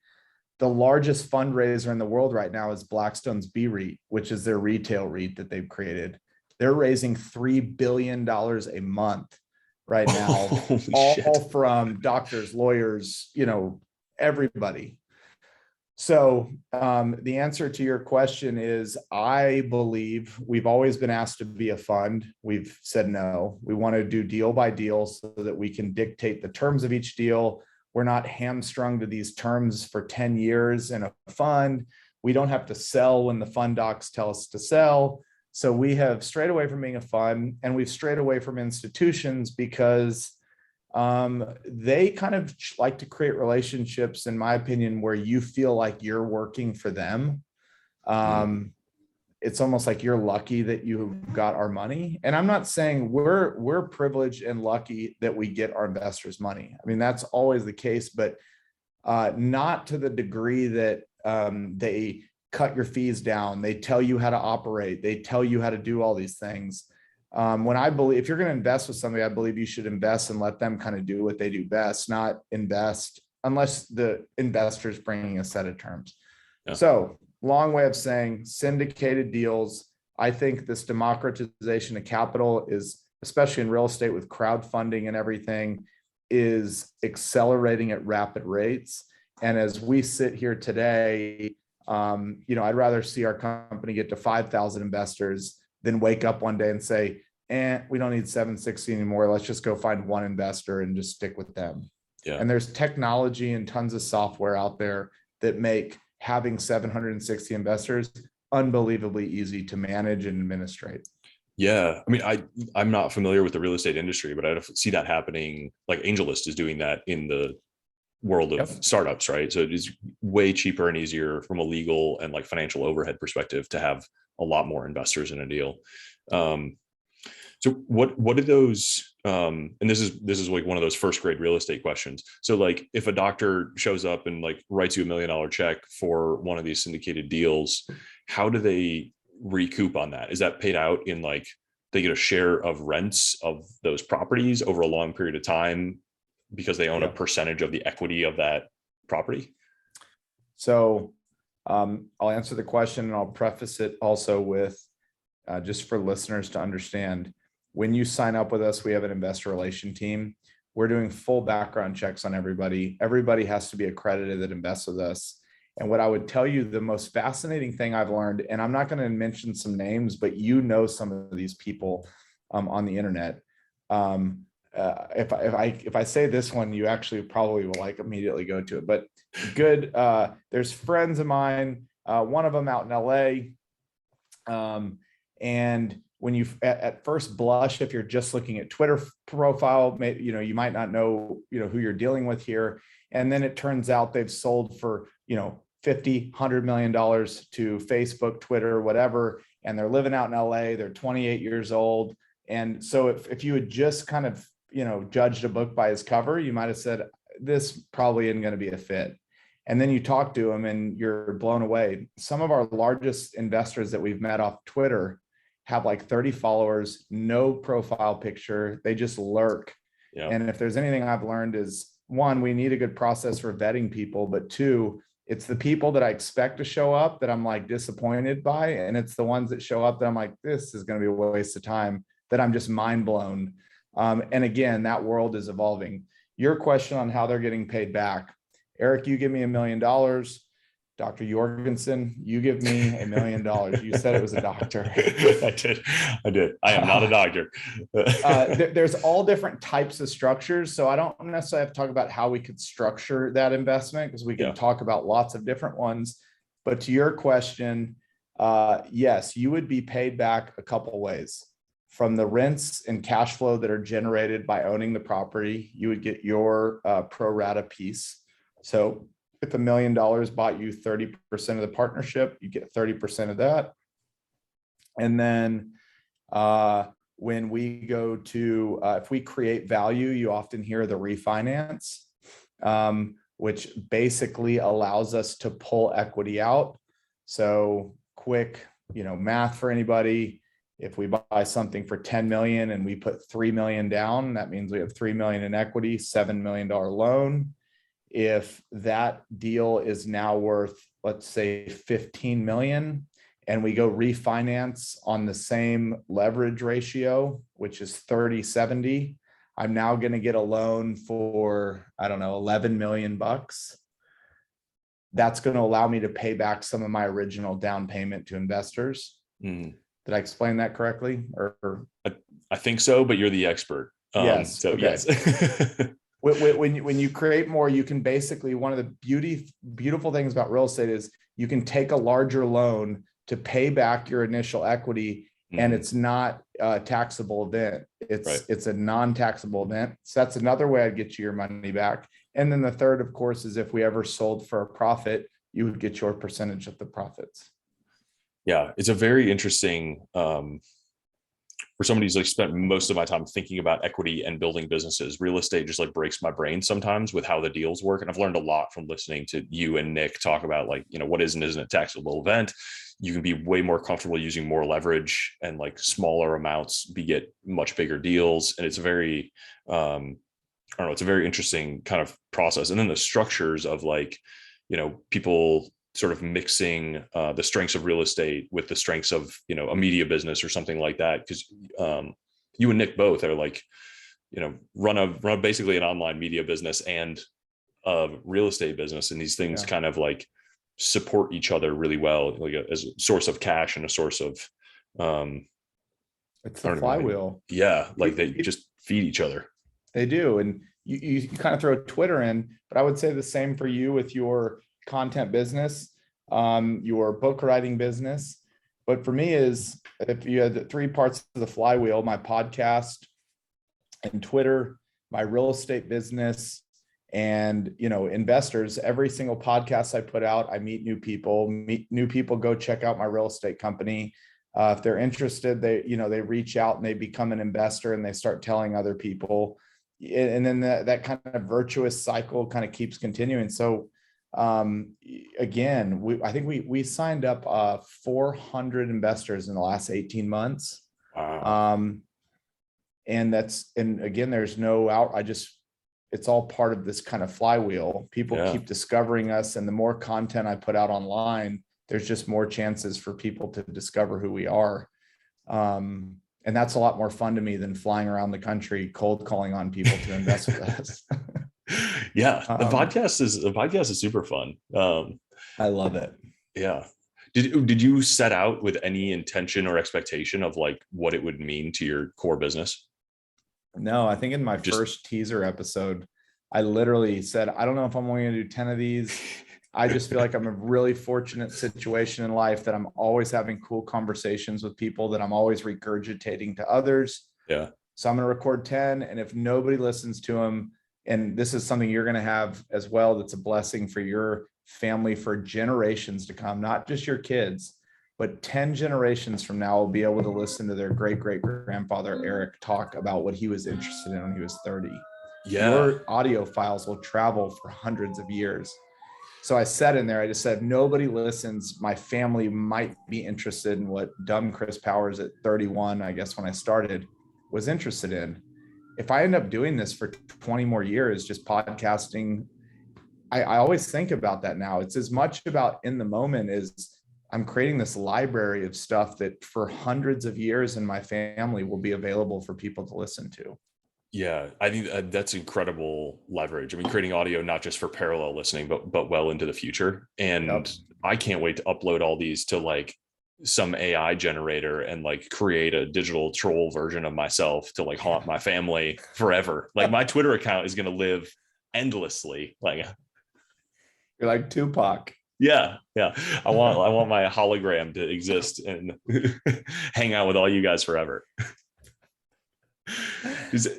the largest fundraiser in the world right now is Blackstone's BREIT, which is their retail REIT that they've created. They're raising $3 billion a month right now, all from doctors, lawyers, everybody. So the answer to your question is, I believe we've always been asked to be a fund. We've said no. We want to do deal by deal so that we can dictate the terms of each deal. We're not hamstrung to these terms for 10 years in a fund. We don't have to sell when the fund docs tell us to sell. So we have strayed away from being a fund, and we've strayed away from institutions because they kind of like to create relationships, in my opinion, where you feel like you're working for them. It's almost like you're lucky that you got our money. And I'm not saying we're privileged and lucky that we get our investors' money. I mean, that's always the case, but not to the degree that they cut your fees down. They tell you how to operate. They tell you how to do all these things. When I believe, if you're going to invest with somebody, I believe you should invest and let them kind of do what they do best, not invest unless the investor's bringing a set of terms. Yeah. So long way of saying syndicated deals. I think this democratization of capital is, especially in real estate with crowdfunding and everything, is accelerating at rapid rates. And as we sit here today, I'd rather see our company get to 5,000 investors than wake up one day and say, we don't need 760 anymore. Let's just go find one investor and just stick with them. Yeah. And there's technology and tons of software out there that make having 760 investors unbelievably easy to manage and administrate. Yeah. I mean, I'm not familiar with the real estate industry, but I see that happening. Like AngelList is doing that in the world of startups, right? So it is way cheaper and easier from a legal and like financial overhead perspective to have a lot more investors in a deal. So what are those? And this is like one of those first grade real estate questions. So like if a doctor shows up and like writes you $1 million check for one of these syndicated deals, how do they recoup on that? Is that paid out in like they get a share of rents of those properties over a long period of time because they own a percentage of the equity of that property? So I'll answer the question and I'll preface it also with just for listeners to understand. When you sign up with us, we have an investor relation team. We're doing full background checks on everybody. Everybody has to be accredited that invests with us. And what I would tell you, the most fascinating thing I've learned, and I'm not going to mention some names, but some of these people on the internet. If I say this one, you actually probably will like immediately go to it. But good, there's friends of mine. One of them out in LA, and when you at first blush, if you're just looking at Twitter profile, you might not know who you're dealing with here, and then it turns out they've sold for $50-100 million to Facebook, Twitter, whatever, and they're living out in LA. They're 28 years old, and so if you had just kind of judged a book by its cover, you might have said this probably isn't going to be a fit. And then you talk to them and you're blown away. Some of our largest investors that we've met off Twitter have like 30 followers, no profile picture. They just lurk. Yeah. And if there's anything I've learned is, one, we need a good process for vetting people, but two, it's the people that I expect to show up that I'm like disappointed by. And it's the ones that show up that I'm like, this is going to be a waste of time, that I'm just mind blown And again, that world is evolving. Your question on how they're getting paid back. Eric, you give me $1 million. Dr. Jorgensen, you give me $1 million. You said it was a doctor. I did. I am not a doctor. There's all different types of structures. So I don't necessarily have to talk about how we could structure that investment, because we can talk about lots of different ones. But to your question, yes, you would be paid back a couple ways. From the rents and cash flow that are generated by owning the property, you would get your pro rata piece. So if $1 million bought you 30% of the partnership, you get 30% of that. And then when we go to, if we create value, you often hear the refinance, which basically allows us to pull equity out. So quick, math for anybody. If we buy something for 10 million and we put 3 million down, that means we have 3 million in equity, $7 million loan. If that deal is now worth, let's say 15 million, and we go refinance on the same leverage ratio, which is 30-70, I'm now going to get a loan for, I don't know, 11 million bucks. That's going to allow me to pay back some of my original down payment to investors. Did I explain that correctly? Or I think so, but you're the expert. Yes. So okay. Yes. when you create more, you can basically, one of the beautiful things about real estate is you can take a larger loan to pay back your initial equity, and it's not a taxable event. It's a non-taxable event. So that's another way I'd get you your money back. And then the third, of course, is if we ever sold for a profit, you would get your percentage of the profits. Yeah, it's a very interesting, for somebody who's like spent most of my time thinking about equity and building businesses, real estate just like breaks my brain sometimes with how the deals work. And I've learned a lot from listening to you and Nick talk about, like, what is and isn't a taxable event. You can be way more comfortable using more leverage, and like smaller amounts get much bigger deals. And it's very, I don't know, it's a very interesting kind of process. And then the structures of like, people sort of mixing the strengths of real estate with the strengths of, a media business or something like that. Because you and Nick both are like, run basically an online media business and a real estate business. And these things kind of like support each other really well, like as a source of cash and a source of, it's the flywheel. Yeah. Like they just feed each other. They do. And you kind of throw Twitter in, but I would say the same for you with your content business, your book writing business. But for me is, if you had the 3 parts of the flywheel, my podcast and Twitter, my real estate business, and, investors, every single podcast I put out, I meet new people, go check out my real estate company. If they're interested, they reach out and they become an investor and they start telling other people. And then that kind of virtuous cycle kind of keeps continuing. So again, I think we signed up 400 investors in the last 18 months. Wow. And again, there's no it's all part of this kind of flywheel. People keep discovering us, and the more content I put out online, there's just more chances for people to discover who we are. And that's a lot more fun to me than flying around the country cold calling on people to invest with us. Yeah, the podcast is super fun. I love it. Yeah. Did you set out with any intention or expectation of like what it would mean to your core business? No, I think in my first teaser episode, I literally said, I don't know if I'm only going to do 10 of these. I just feel like I'm in a really fortunate situation in life that I'm always having cool conversations with people that I'm always regurgitating to others. Yeah. So I'm going to record 10. And if nobody listens to them, and this is something you're going to have as well, that's a blessing for your family for generations to come, not just your kids, but 10 generations from now will be able to listen to their great-great-grandfather Eric talk about what he was interested in when he was 30. Yeah. Your audio files will travel for hundreds of years. So I said in there, I just said, if nobody listens, my family might be interested in what dumb Chris Powers at 31, I guess when I started, was interested in. If I end up doing this for 20 more years, just podcasting, I always think about that now. It's as much about in the moment as I'm creating this library of stuff that for hundreds of years in my family will be available for people to listen to. Yeah, I think that's incredible leverage. I mean, creating audio not just for parallel listening, but well into the future. Yep. And I can't wait to upload all these to like some AI generator and like create a digital troll version of myself to like haunt my family forever. Like my Twitter account is going to live endlessly. Like, You're like Tupac. yeah, yeah. I want my hologram to exist and hang out with all you guys forever.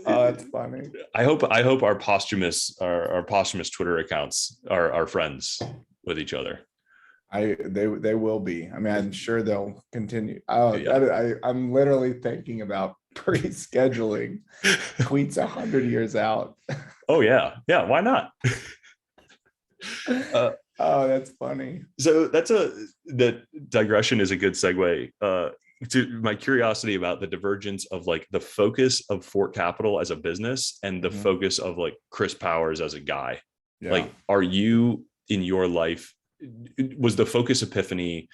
Oh, that's funny. I hope our posthumous Twitter accounts are friends with each other. They will be. I mean, I'm sure they'll continue. Oh, Yeah. I'm literally thinking about pre-scheduling tweets 100 years out. Oh yeah. Yeah. Why not? Uh, Oh, that's funny. so that digression is a good segue to my curiosity about the divergence of like the focus of Fort Capital as a business and the Mhm. focus of like Chris Powers as a guy. Yeah. Like, are you in your life, was the focus epiphany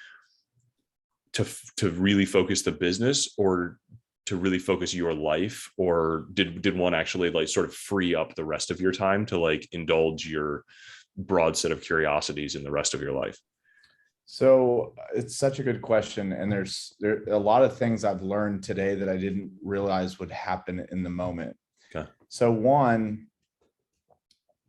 to really focus the business or to really focus your life, or did one actually like sort of free up the rest of your time to like indulge your broad set of curiosities in the rest of your life? So it's such a good question, and there a lot of things I've learned today that I didn't realize would happen in the moment. Okay. So one,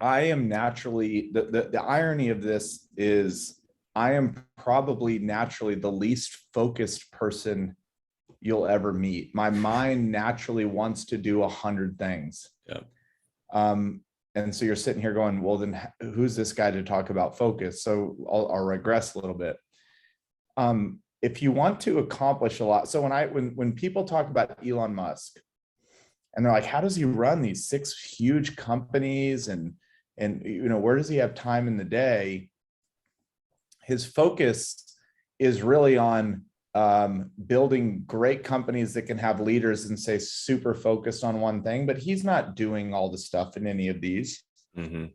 I am naturally the irony of this is I am probably naturally the least focused person you'll ever meet. My mind naturally wants to do 100 things. Yeah. Um, and so you're sitting here going, well, then who's this guy to talk about focus? So I'll regress a little bit. If you want to accomplish a lot, so when people talk about Elon Musk and they're like, how does he run these 6 huge companies and where does he have time in the day? His focus is really on building great companies that can have leaders and say super focused on one thing, but he's not doing all the stuff in any of these. Mm-hmm.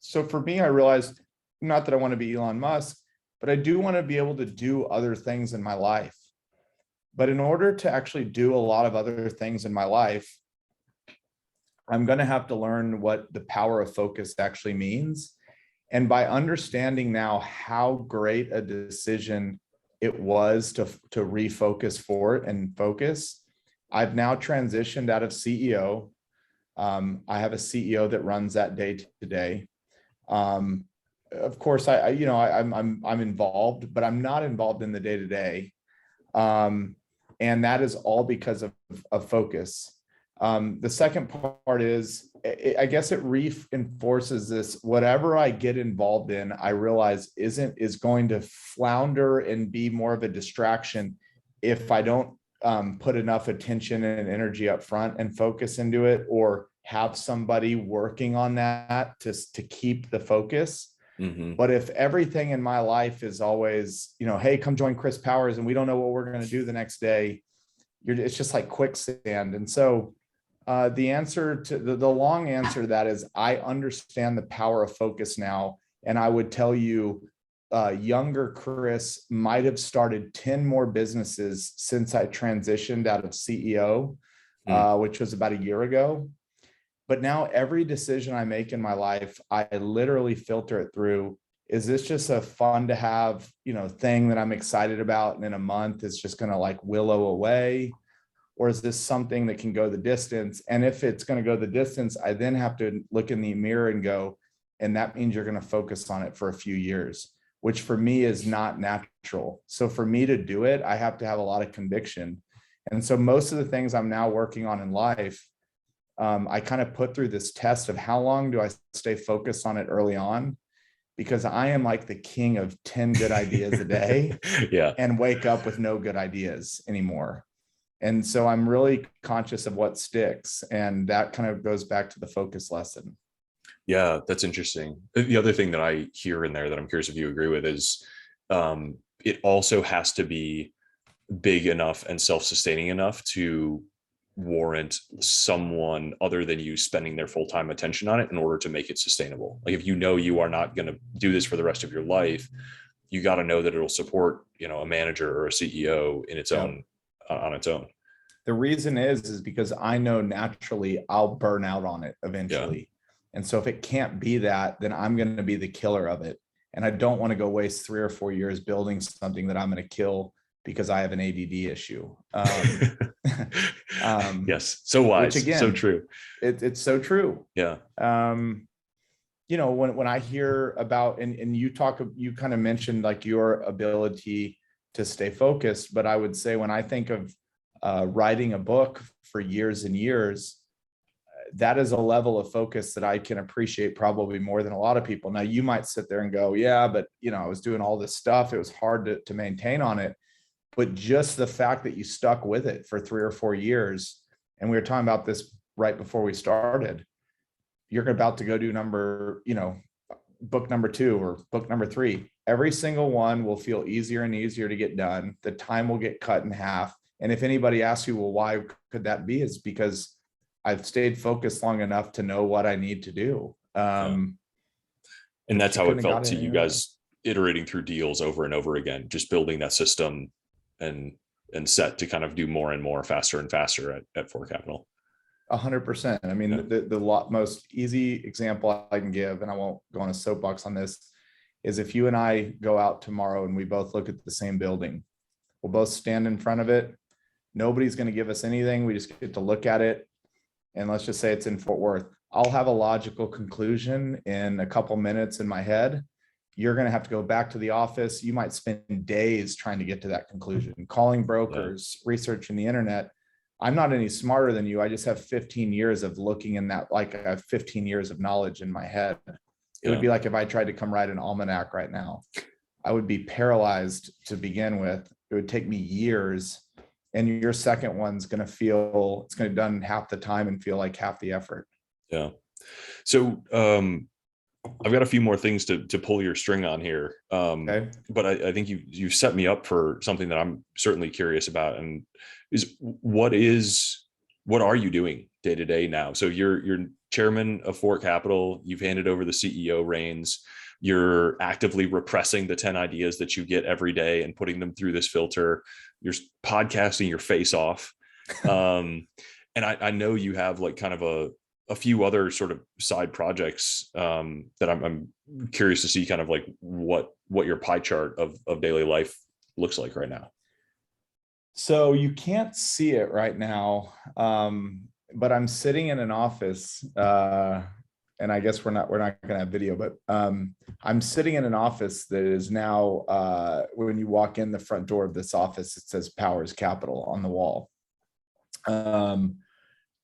So for me, I realized not that I want to be Elon Musk, but I do want to be able to do other things in my life. But in order to actually do a lot of other things in my life, I'm going to have to learn what the power of focus actually means. And by understanding now how great a decision it was to refocus Fort and focus, I've now transitioned out of CEO. I have a CEO that runs that day to day. Of course, I'm involved, but I'm not involved in the day to day, and that is all because of focus. The second part is, I guess it reinforces this. Whatever I get involved in, I realize is going to flounder and be more of a distraction if I don't put enough attention and energy up front and focus into it, or have somebody working on that to keep the focus. Mm-hmm. But if everything in my life is always, hey, come join Chris Powers, and we don't know what we're going to do the next day, it's just like quicksand. And so the answer to the long answer to that is I understand the power of focus now. And I would tell you, younger Chris might have started 10 more businesses since I transitioned out of CEO, which was about a year ago. But now every decision I make in my life, I literally filter it through. Is this just a fun to have, thing that I'm excited about, and in a month it's just going to like willow away? Or is this something that can go the distance? And if it's going to go the distance, I then have to look in the mirror and go, and that means you're going to focus on it for a few years, which for me is not natural. So for me to do it, I have to have a lot of conviction. And so most of the things I'm now working on in life, I kind of put through this test of how long do I stay focused on it early on, because I am like the king of 10 good ideas a day Yeah. and wake up with no good ideas anymore. And so I'm really conscious of what sticks. And that kind of goes back to the focus lesson. Yeah, that's interesting. The other thing that I hear in there that I'm curious if you agree with is it also has to be big enough and self-sustaining enough to warrant someone other than you spending their full-time attention on it in order to make it sustainable. Like if you are not going to do this for the rest of your life, you got to know that it'll support, a manager or a CEO in its Yep. own on its own. The reason is because I know naturally I'll burn out on it eventually. Yeah. And so if it can't be that, then I'm going to be the killer of it. And I don't want to go waste 3 or 4 years building something that I'm going to kill because I have an ADD issue. Yes. So wise. Which again, so true. It's so true. Yeah. When I hear about, and you kind of mentioned like your ability to stay focused, but I would say when I think of writing a book for years and years, that is a level of focus that I can appreciate probably more than a lot of people. Now you might sit there and go, yeah, but I was doing all this stuff. It was hard to maintain on it. But just the fact that you stuck with it for 3 or 4 years, and we were talking about this right before we started, you're about to go do book number 2 or book number 3. Every single one will feel easier and easier to get done. The time will get cut in half. And if anybody asks you, well, why could that be? It's because I've stayed focused long enough to know what I need to do. And that's how it felt to you guys iterating through deals over and over again, just building that system and set to kind of do more and more faster and faster at 4 Capital. 100%. I mean, yeah. the most easy example I can give, and I won't go on a soapbox on this, is if you and I go out tomorrow and we both look at the same building, we'll both stand in front of it. Nobody's going to give us anything. We just get to look at it. And let's just say it's in Fort Worth. I'll have a logical conclusion in a couple minutes in my head. You're going to have to go back to the office. You might spend days trying to get to that conclusion, calling brokers, researching the internet. I'm not any smarter than you. I just have 15 years of looking in that, like I have 15 years of knowledge in my head. It would be like if I tried to come write an almanac right now, I would be paralyzed to begin with. It would take me years. And your second one's going to feel, it's going to be done half the time and feel like half the effort. Yeah. So I've got a few more things to pull your string on here. Okay. But I think you set me up for something that I'm certainly curious about, and what are you doing day to day now? So you're chairman of 4 Capital. You've handed over the CEO reins. You're actively repressing the 10 ideas that you get every day and putting them through this filter. You're podcasting your face off. And I know you have like kind of a few other sort of side projects that I'm curious to see kind of like what your pie chart of daily life looks like right now. So you can't see it right now, but I'm sitting in an office, and I guess we're not going to have video, but I'm sitting in an office that is now, when you walk in the front door of this office, it says Powers Capital on the wall.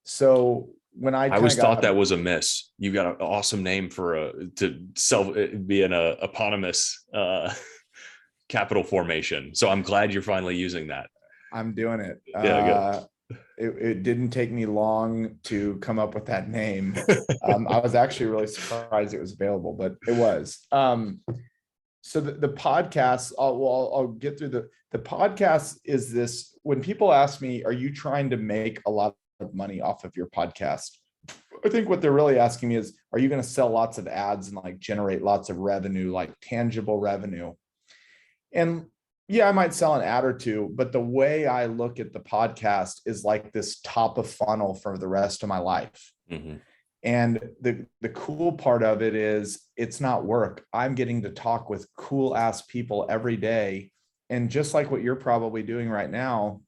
So when I always thought that was a miss. You got an awesome name for be an eponymous capital formation. So I'm glad you're finally using that. I'm doing it. Yeah, it didn't take me long to come up with that name. I was actually really surprised it was available, but it was. So the podcast, I'll get through the podcast is this. When people ask me, are you trying to make a lot of money off of your podcast? I think what they're really asking me is, are you going to sell lots of ads and like generate lots of revenue, like tangible revenue? And yeah, I might sell an ad or two, but the way I look at the podcast is like this top of funnel for the rest of my life. Mm-hmm. And the cool part of it is it's not work. I'm getting to talk with cool ass people every day. And just like what you're probably doing right now,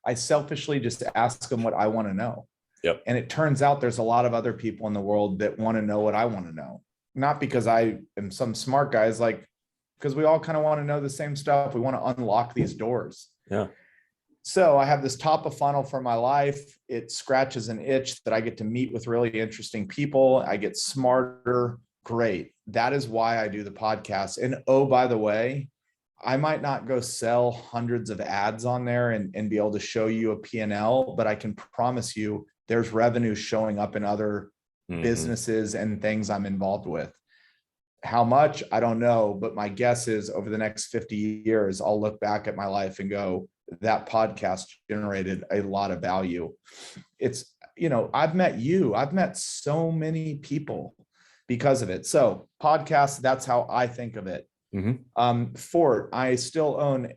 I selfishly just ask them what I want to know. Yep. And it turns out there's a lot of other people in the world that want to know what I want to know. Not because I am some smart guy, it's like, because we all kind of want to know the same stuff. We want to unlock these doors. Yeah. So I have this top of funnel for my life. It scratches an itch that I get to meet with really interesting people. I get smarter. Great. That is why I do the podcast. And oh, by the way, I might not go sell hundreds of ads on there and be able to show you a P&L, but I can promise you there's revenue showing up in other businesses and things I'm involved with. How much, I don't know, but my guess is over the next 50 years, I'll look back at my life and go, that podcast generated a lot of value. It's, I've met so many people because of it. So podcast, that's how I think of it. Mm-hmm. Fort, I still own,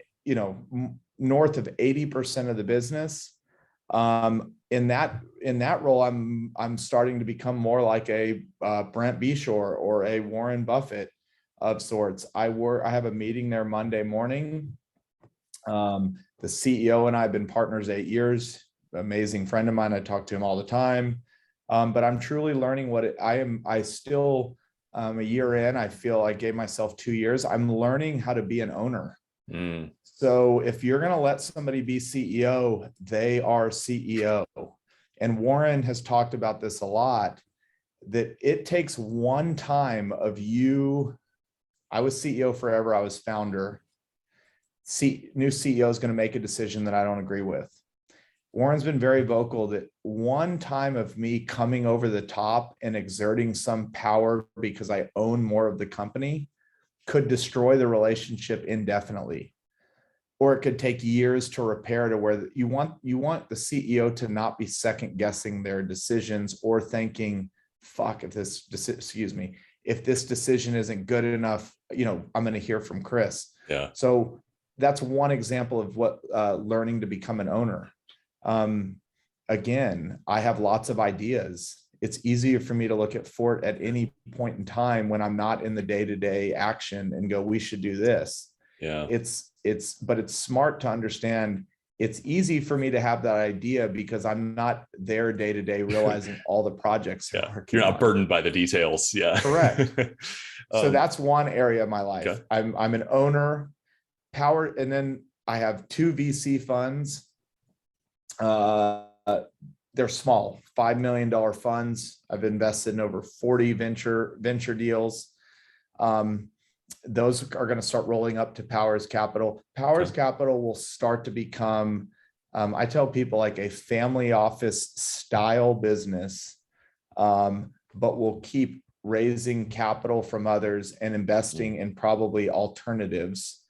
north of 80% of the business. In that role, I'm starting to become more like a Brent Beshore or a Warren Buffett of sorts. I have a meeting there Monday morning. The CEO and I have been partners 8 years. Amazing friend of mine. I talk to him all the time. But I'm truly learning I still, a year in, I feel I gave myself 2 years. I'm learning how to be an owner. Mm. So if you're going to let somebody be CEO, they are CEO. And Warren has talked about this a lot, that it takes one time of you. I was CEO forever. I was founder. New CEO is going to make a decision that I don't agree with. Warren's been very vocal that one time of me coming over the top and exerting some power because I own more of the company could destroy the relationship indefinitely, or it could take years to repair to where you want the CEO to not be second guessing their decisions or thinking, fuck, if this decision isn't good enough, I'm going to hear from Chris. Yeah. So that's one example of what learning to become an owner. Again, I have lots of ideas. It's easier for me to look at Fort at any point in time when I'm not in the day-to-day action and go, we should do this. Yeah. But it's smart to understand it's easy for me to have that idea because I'm not there day to day realizing all the projects. Yeah. You're not burdened by the details. Yeah. Correct. So that's one area of my life. Okay. I'm an owner, power, and then I have 2 VC funds. They're small, $5 million funds. I've invested in over 40 venture deals. Those are going to start rolling up to Powers Capital. Powers Capital will start to become, I tell people, like a family office style business, but we'll keep raising capital from others and investing in probably alternatives.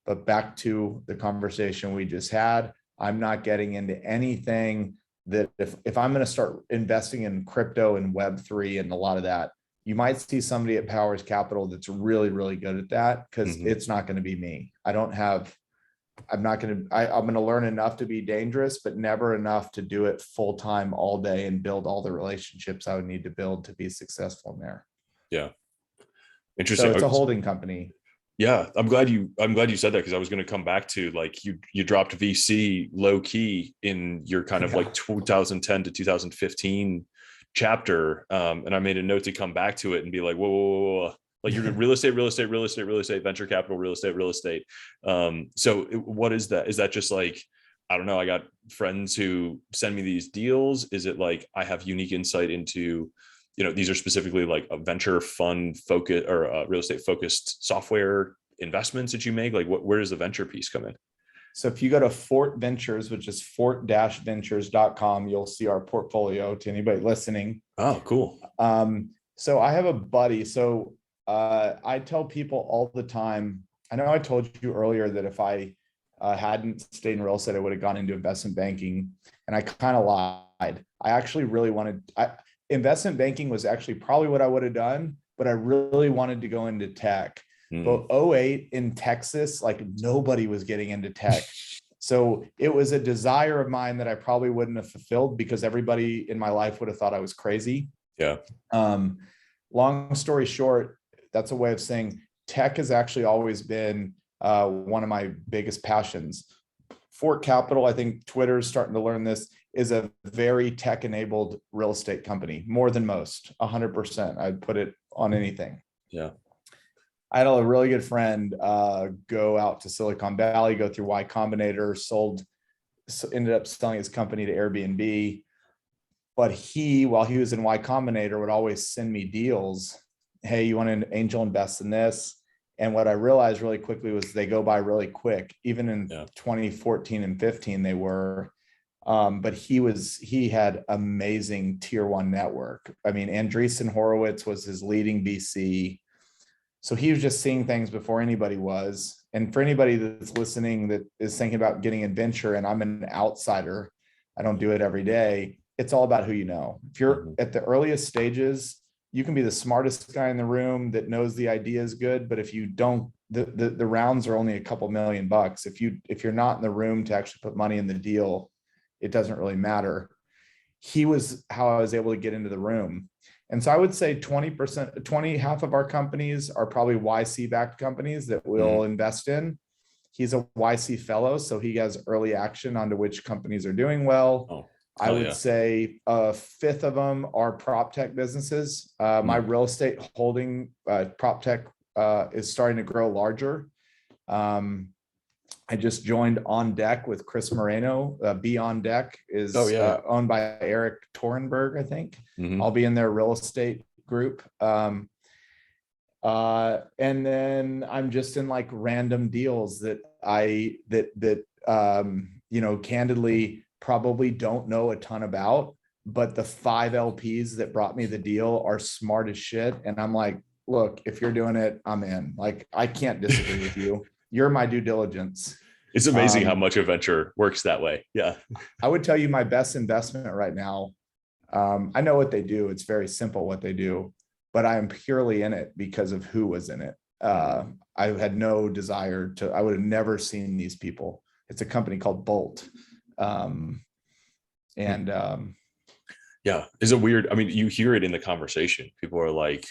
But back to the conversation we just had, I'm not getting into anything that if I'm going to start investing in crypto and Web3 and a lot of that, you might see somebody at Powers Capital that's really, really good at that, because it's not going to be me. I'm going to learn enough to be dangerous, but never enough to do it full time all day and build all the relationships I would need to build to be successful in there. Yeah. Interesting. So it's a holding company. Yeah. I'm glad you said that, because I was going to come back to, like, you dropped VC low key in your kind of like 2010 to 2015 chapter. And I made a note to come back to it and be like, whoa. Like, you're real estate, venture capital, real estate. So what is that? Is that just like, I don't know, I got friends who send me these deals? Is it like I have unique insight into, these are specifically like a venture fund focus or real estate focused software investments that you make? Like, where does the venture piece come in? So if you go to Fort Ventures, which is fort-ventures.com, you'll see our portfolio to anybody listening. Oh, cool. So I have a buddy. So I tell people all the time, I know I told you earlier that if I hadn't stayed in real estate, I would have gone into investment banking, and I kind of lied. I actually really investment banking was actually probably what I would have done, but I really wanted to go into tech. But 2008 in Texas, like, nobody was getting into tech. So it was a desire of mine that I probably wouldn't have fulfilled, because everybody in my life would have thought I was crazy. Yeah. Long story short, that's a way of saying tech has actually always been one of my biggest passions. Fort Capital, I think Twitter is starting to learn this, is a very tech-enabled real estate company, more than most, 100%. I'd put it on anything. Yeah. I had a really good friend go out to Silicon Valley, go through Y Combinator, ended up selling his company to Airbnb. But while he was in Y Combinator, would always send me deals. Hey, you want an angel invest in this? And what I realized really quickly was they go by really quick. Even in 2014 and 15, they were. But he had amazing tier 1 network. I mean, Andreessen Horowitz was his leading VC. So he was just seeing things before anybody was. And for anybody that's listening that is thinking about getting in venture, and I'm an outsider, I don't do it every day. It's all about who you know. If you're at the earliest stages, you can be the smartest guy in the room that knows the idea is good. But if you don't, the rounds are only a couple $1 million. If you're not in the room to actually put money in the deal, it doesn't really matter. He was how I was able to get into the room. And so I would say 20%, half of our companies are probably YC backed companies that we'll invest in. He's a YC fellow, so he has early action onto which companies are doing well. Oh, I would say a fifth of them are prop tech businesses. My real estate holding prop tech is starting to grow larger. I just joined On Deck with Chris Moreno. Be On Deck is owned by Eric Torenberg, I think. I'll be in their real estate group. And then I'm just in like random deals that candidly probably don't know a ton about, but the 5 LPs that brought me the deal are smart as shit. And I'm like, look, if you're doing it, I'm in. Like, I can't disagree with you. You're my due diligence. It's amazing how much a venture works that way. Yeah. I would tell you my best investment right now. I know what they do. It's very simple what they do, but I am purely in it because of who was in it. I had no desire to, I would have never seen these people. It's a company called Bolt. Yeah. Is it weird? I mean, you hear it in the conversation. People are like,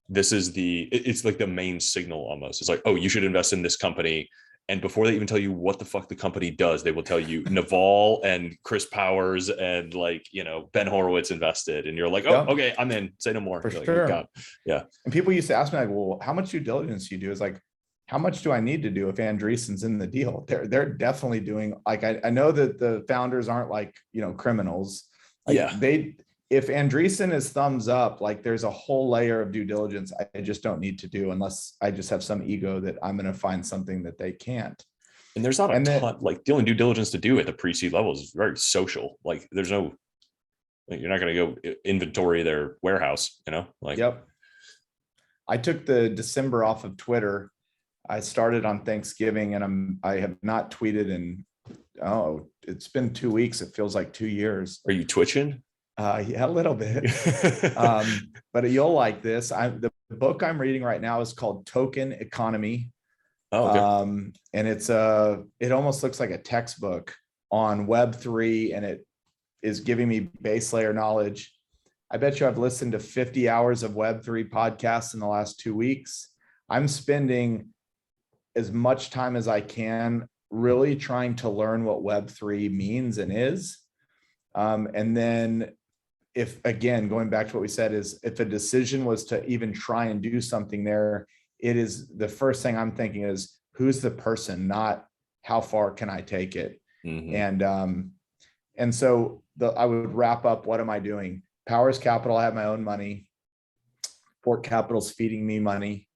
it's like the main signal almost. It's like, oh, you should invest in this company. And before they even tell you what the fuck the company does, they will tell you Naval and Chris Powers and like, Ben Horowitz invested. And you're like, oh, okay, I'm in. Say no more. For you're sure. Like, yeah. And people used to ask me like, well, how much due diligence do you do? It's like, how much do I need to do if Andreessen's in the deal? They're definitely doing, like, I know that the founders aren't like, criminals. Like, if Andreessen is thumbs up, like there's a whole layer of due diligence I just don't need to do unless I just have some ego that I'm going to find something that they can't. And there's not a ton, like the only due diligence to do at the pre-seed levels is very social. Like there's no, like, you're not going to go inventory their warehouse, like. Yep. I took the December off of Twitter. I started on Thanksgiving and I have not tweeted in, it's been 2 weeks. It feels like 2 years. Are you twitching? Yeah, a little bit. But you'll like this. The book I'm reading right now is called Token Economy. Oh, okay. And it almost looks like a textbook on Web3, and it is giving me base layer knowledge. I bet you I've listened to 50 hours of Web3 podcasts in the last 2 weeks. I'm spending as much time as I can really trying to learn what Web3 means and is. And then if, again, going back to what we said, is if a decision was to even try and do something there, it is the first thing I'm thinking is who's the person, not how far can I take it? And so I would wrap up, what am I doing? Powers Capital, I have my own money. Fort Capital's feeding me money.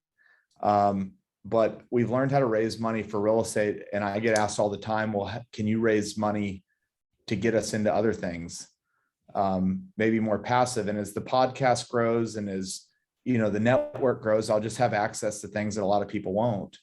But we've learned how to raise money for real estate. And I get asked all the time, well, can you raise money to get us into other things, maybe more passive? And as the podcast grows and as the network grows, I'll just have access to things that a lot of people won't.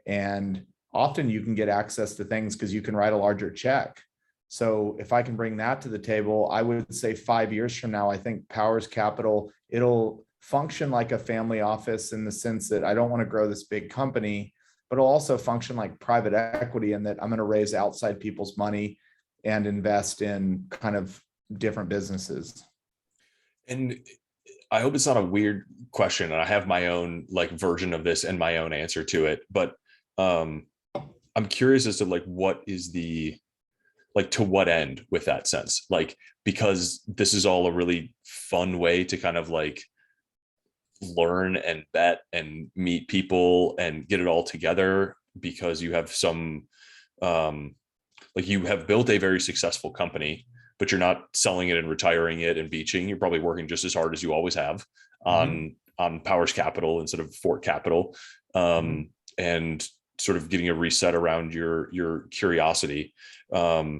And often you can get access to things because you can write a larger check. So if I can bring that to the table, I would say 5 years from now, I think Powers Capital, it'll function like a family office in the sense that I don't want to grow this big company, but it'll also function like private equity in that I'm going to raise outside people's money and invest in kind of different businesses. And I hope it's not a weird question, and I have my own like version of this and my own answer to it, but I'm curious as to like, what is the, like, to what end with that sense? Like, because this is all a really fun way to kind of like learn and bet and meet people and get it all together, because you have some, like, you have built a very successful company, but you're not selling it and retiring it and beaching. You're probably working just as hard as you always have on Powers Capital instead of Fort Capital, and sort of getting a reset around your curiosity. I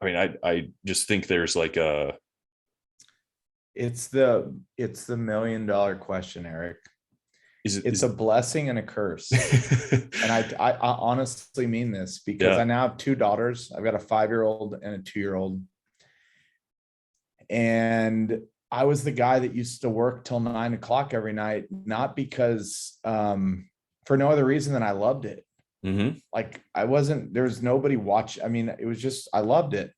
mean, I just think there's like it's the $1 million question, Eric. It's a blessing and a curse. And I honestly mean this because I now have 2 daughters. I've got a 5-year-old and a 2-year-old. And I was the guy that used to work till 9 o'clock every night, not because for no other reason than I loved it. Like there was nobody watch. I mean, it was just, I loved it.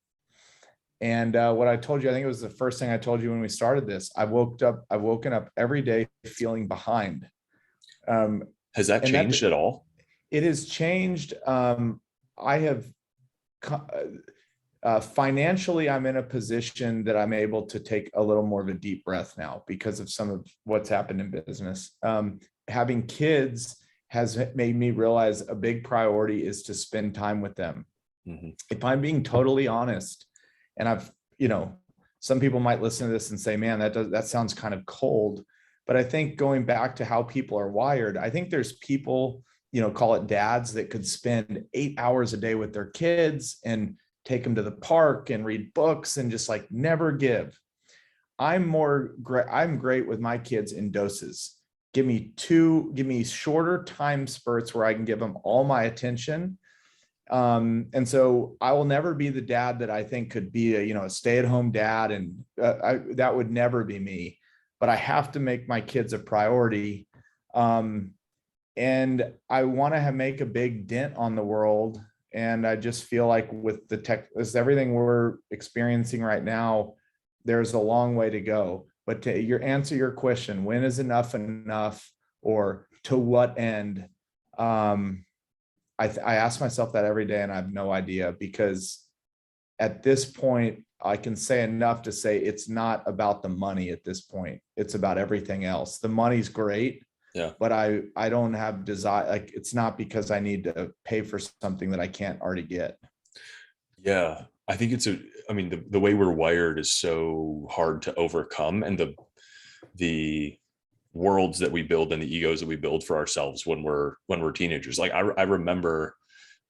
And what I told you, I think it was the first thing I told you when we started this. I've woken up every day feeling behind. Has that And changed that at all? it has changed. I have financially, I'm in a position that I'm able to take a little more of a deep breath now because of some of what's happened in business. Having kids has made me realize a big priority is to spend time with them. Mm-hmm. If I'm being totally honest, and I've, some people might listen to this and say, man, that sounds kind of cold. But I think going back to how people are wired, I think there's people, call it dads, that could spend 8 hours a day with their kids and take them to the park and read books and just like never give. I'm great with my kids in doses. Give me shorter time spurts where I can give them all my attention. And so I will never be the dad that I think could be a stay-at-home dad. And that would never be me, but I have to make my kids a priority. And I want to make a big dent on the world. And I just feel like with with everything we're experiencing right now, there's a long way to go. But to answer your question, when is enough enough, or to what end? I ask myself that every day, and I have no idea, because at this point, I can say enough to say it's not about the money at this point. It's about everything else. The money's great. Yeah. But I don't have desire. Like, it's not because I need to pay for something that I can't already get. Yeah. I think the way we're wired is so hard to overcome, and the worlds that we build and the egos that we build for ourselves when we're teenagers. Like I remember,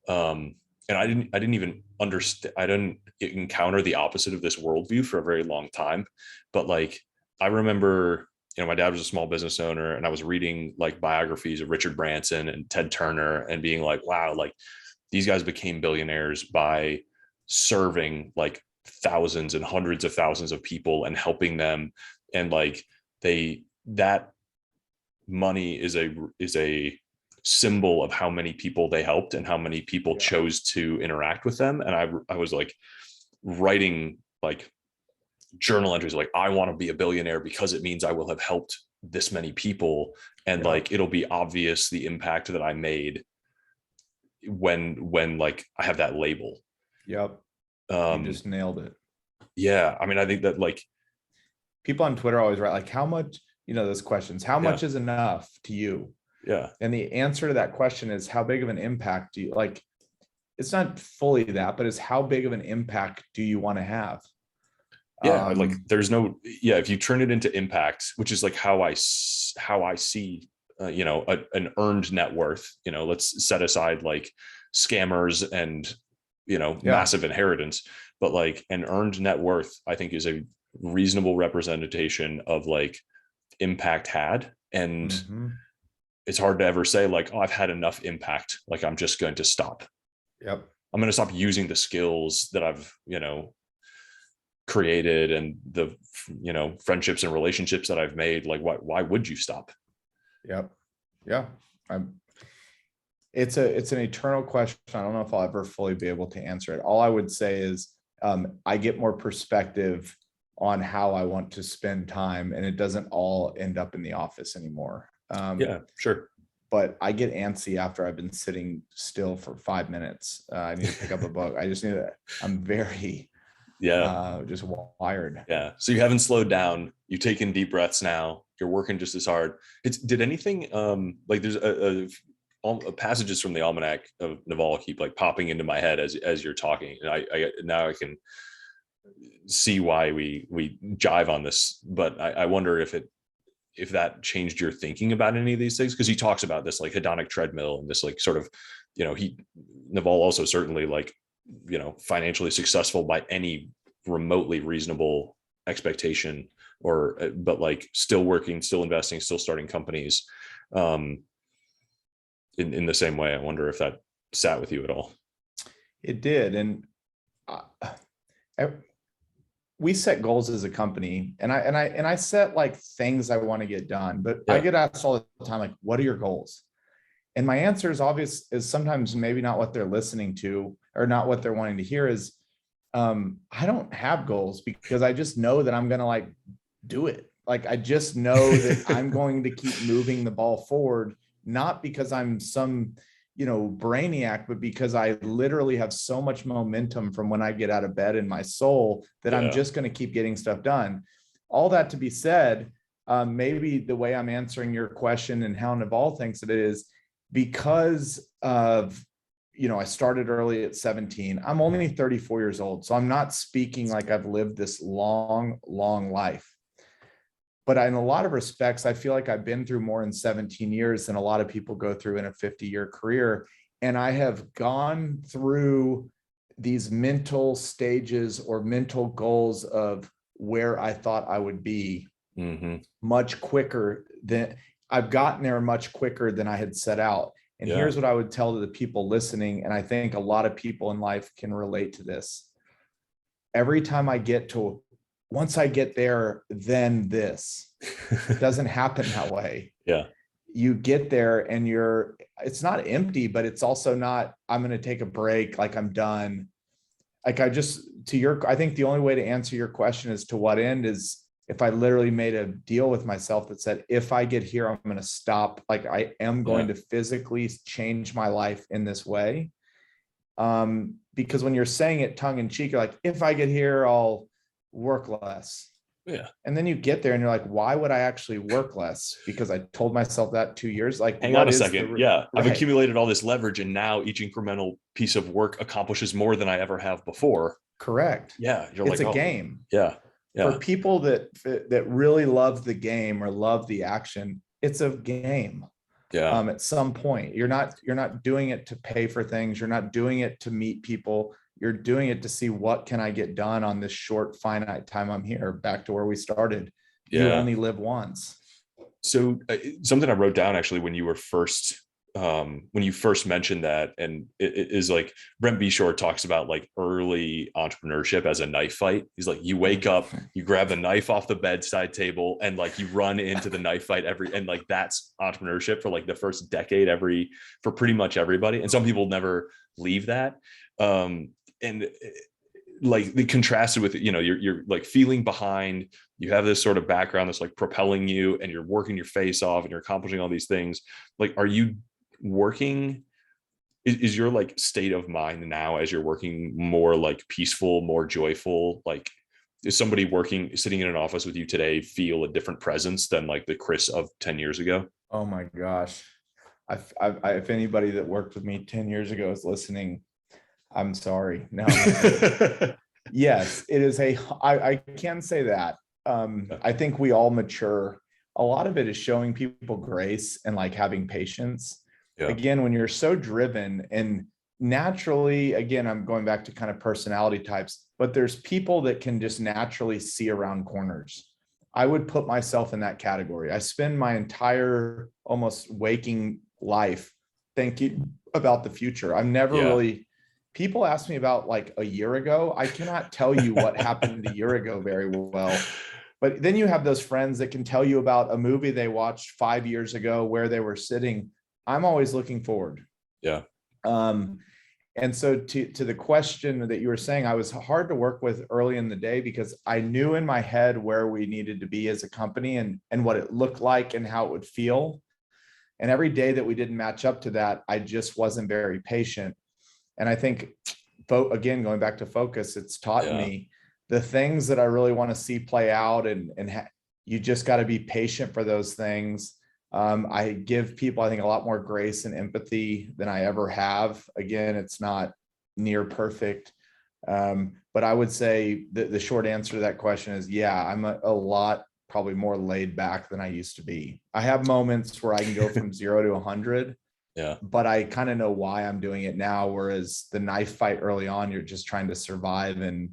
and I didn't even understand, I didn't encounter the opposite of this worldview for a very long time. But like, I remember, my dad was a small business owner, and I was reading like biographies of Richard Branson and Ted Turner and being like, wow, like these guys became billionaires by serving like thousands and hundreds of thousands of people and helping them. And like that money is a symbol of how many people they helped and how many people chose to interact with them. And I was like writing like journal entries like, I want to be a billionaire because it means I will have helped this many people, and like it'll be obvious the impact that I made when like I have that label. Yep. You just nailed it. Yeah. I mean, I think that like people on Twitter always write like, how much, those questions, how much is enough to you? Yeah. And the answer to that question is, how big of an impact do you like? It's not fully that, but it's how big of an impact do you want to have? Yeah. Like there's no, if you turn it into impact, which is like how I see, an earned net worth, let's set aside like scammers and, massive inheritance, but like an earned net worth, I think, is a reasonable representation of like impact had. And it's hard to ever say like, oh, I've had enough impact, like I'm just going to stop. Yep. I'm going to stop using the skills that I've, created, and the, friendships and relationships that I've made. Like, why would you stop? Yep. Yeah. It's an eternal question. I don't know if I'll ever fully be able to answer it. All I would say is, I get more perspective on how I want to spend time, and it doesn't all end up in the office anymore. Yeah, sure. But I get antsy after I've been sitting still for 5 minutes. I need to pick up a book. I just need to, I'm very, just wired. Yeah. So you haven't slowed down. You've taken deep breaths now. You're working just as hard. Did anything, like there's a passages from the Almanac of Naval keep like popping into my head as you're talking. And I now I can see why we jive on this, but I wonder if that changed your thinking about any of these things, because he talks about this like hedonic treadmill and this like sort of, Naval also certainly like, financially successful by any remotely reasonable expectation, but like still working, still investing, still starting companies, in the same way. I wonder if that sat with you at all. It did. And we set goals as a company, and I set like things I want to get done, but I get asked all the time, like, what are your goals? And my answer is sometimes maybe not what they're listening to, or not what they're wanting to hear. Is I don't have goals because I just know that I'm going to like do it. Like, I just know that I'm going to keep moving the ball forward, not because I'm some, brainiac, but because I literally have so much momentum from when I get out of bed in my soul that I'm just going to keep getting stuff done. All that to be said, maybe the way I'm answering your question and how Naval thinks of it is because of, I started early at 17. I'm only 34 years old. So I'm not speaking like I've lived this long, long life. But in a lot of respects, I feel like I've been through more in 17 years than a lot of people go through in a 50-year career. And I have gone through these mental stages or mental goals of where I thought I would be much quicker than I've gotten there, much quicker than I had set out. And here's what I would tell to the people listening. And I think a lot of people in life can relate to this. Every time once I get there, then this. It doesn't happen that way. Yeah. You get there and it's not empty, but it's also not, I'm going to take a break. Like, I'm done. Like, I think the only way to answer your question is to what end is if I literally made a deal with myself that said, if I get here, I'm going to stop. Like, I am going to physically change my life in this way. Because when you're saying it tongue in cheek, you're like, if I get here, I'll work less. Yeah. And then you get there and you're like, why would I actually work less? Because I told myself that 2 years. Like, hang on a second. Right. I've accumulated all this leverage, and now each incremental piece of work accomplishes more than I ever have before. Correct. Yeah. It's a game. Yeah. For people that really love the game or love the action, it's a game. Yeah. At some point, you're not doing it to pay for things. You're not doing it to meet people. You're doing it to see what can I get done on this short, finite time I'm here. Back to where we started. You only live once. So something I wrote down actually when you first mentioned that, and it is like Brent Beshore talks about like early entrepreneurship as a knife fight. He's like, you wake up, you grab the knife off the bedside table, and like you run into the knife fight and like that's entrepreneurship for like the first decade for pretty much everybody. And some people never leave that. And like the contrasted with, you're like feeling behind, you have this sort of background that's like propelling you, and you're working your face off and you're accomplishing all these things. Like, are you working? Is your like state of mind now as you're working more like peaceful, more joyful? Like, is somebody sitting in an office with you today feel a different presence than like the Chris of 10 years ago? Oh my gosh. If anybody that worked with me 10 years ago is listening, I'm sorry. No. Yes, it is I can say that. I think we all mature. A lot of it is showing people grace and like having patience. Yeah. Again, when you're so driven and naturally, again, I'm going back to kind of personality types, but there's people that can just naturally see around corners. I would put myself in that category. I spend my entire almost waking life thinking about the future. I'm never really, people ask me about like a year ago. I cannot tell you what happened a year ago very well. But then you have those friends that can tell you about a movie they watched 5 years ago, where they were sitting. I'm always looking forward. Yeah. And so to the question that you were saying, I was hard to work with early in the day because I knew in my head where we needed to be as a company and what it looked like and how it would feel. And every day that we didn't match up to that, I just wasn't very patient. And I think, again, going back to focus, it's taught me the things that I really want to see play out, and you just got to be patient for those things. I give people, I think, a lot more grace and empathy than I ever have. Again, it's not near perfect. But I would say the short answer to that question is, I'm a lot probably more laid back than I used to be. I have moments where I can go from 0 to 100. Yeah. But I kind of know why I'm doing it now. Whereas the knife fight early on, you're just trying to survive. And,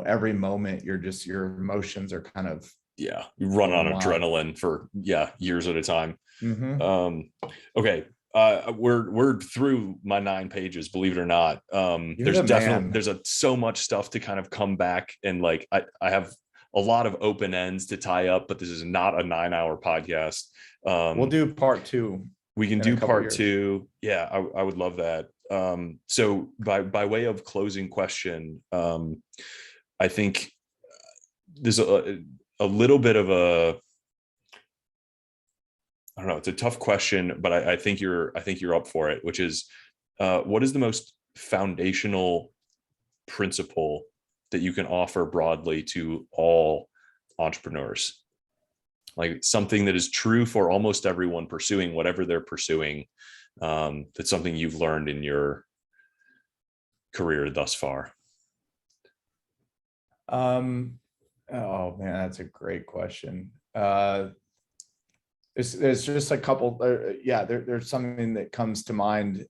every moment your emotions are kind of, you run on adrenaline for years at a time. Mm-hmm. Okay. We're through my 9 pages, believe it or not. There's so much stuff to kind of come back. And like, I have a lot of open ends to tie up, but this is not a 9-hour podcast. We'll do part 2. We can do part 2. Yeah, I would love that. So by way of closing question, I think there's a little bit of a, I don't know, it's a tough question, but I think you're up for it, which is, what is the most foundational principle that you can offer broadly to all entrepreneurs? Like something that is true for almost everyone pursuing whatever they're pursuing. That's something you've learned in your career thus far. Oh man, that's a great question. There's just a couple, yeah, there's something that comes to mind.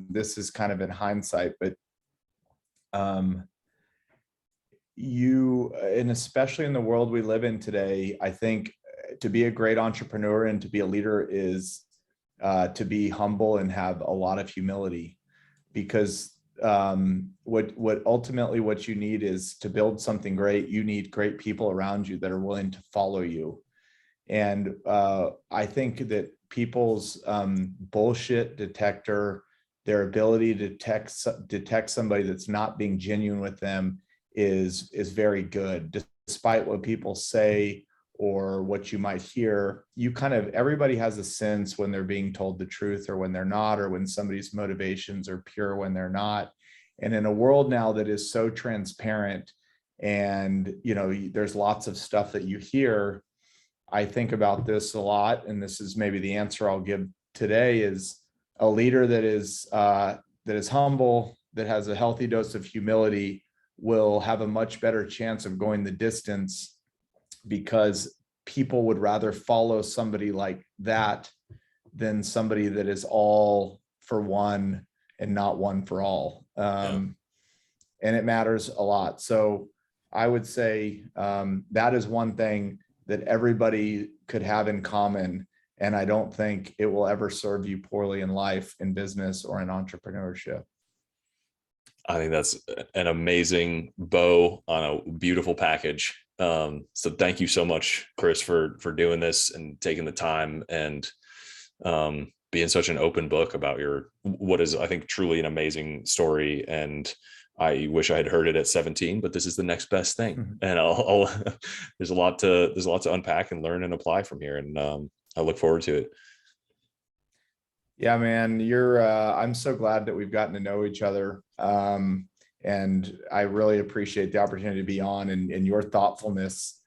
This is kind of in hindsight, but and especially in the world we live in today, I think to be a great entrepreneur and to be a leader is to be humble and have a lot of humility, because what ultimately what you need is to build something great. You need great people around you that are willing to follow you. And I think that people's bullshit detector, their ability to detect somebody that's not being genuine with them is very good. Despite what people say or what you might hear, everybody has a sense when they're being told the truth or when they're not, or when somebody's motivations are pure when they're not. And in a world now that is so transparent, and there's lots of stuff that you hear, I think about this a lot, and this is maybe the answer I'll give today: is a leader that is humble, that has a healthy dose of humility, will have a much better chance of going the distance, because people would rather follow somebody like that than somebody that is all for one and not one for all. And it matters a lot. So I would say that is one thing that everybody could have in common. And I don't think it will ever serve you poorly in life, in business, or in entrepreneurship. I think that's an amazing bow on a beautiful package. So thank you so much, Chris, for doing this and taking the time, and being such an open book about what is, I think, truly an amazing story. And I wish I had heard it at 17, but this is the next best thing. Mm-hmm. And I'll there's a lot to unpack and learn and apply from here. And I look forward to it. Yeah, man, I'm so glad that we've gotten to know each other. And I really appreciate the opportunity to be on, and your thoughtfulness.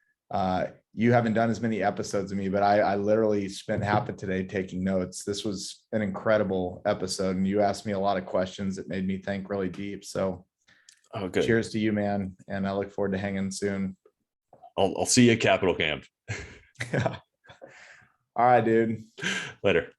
You haven't done as many episodes of me, but I literally spent half of today taking notes. This was an incredible episode, and you asked me a lot of questions that made me think really deep. So good. Cheers to you, man. And I look forward to hanging soon. I'll see you at Capital Camp. Yeah. All right, dude. Later.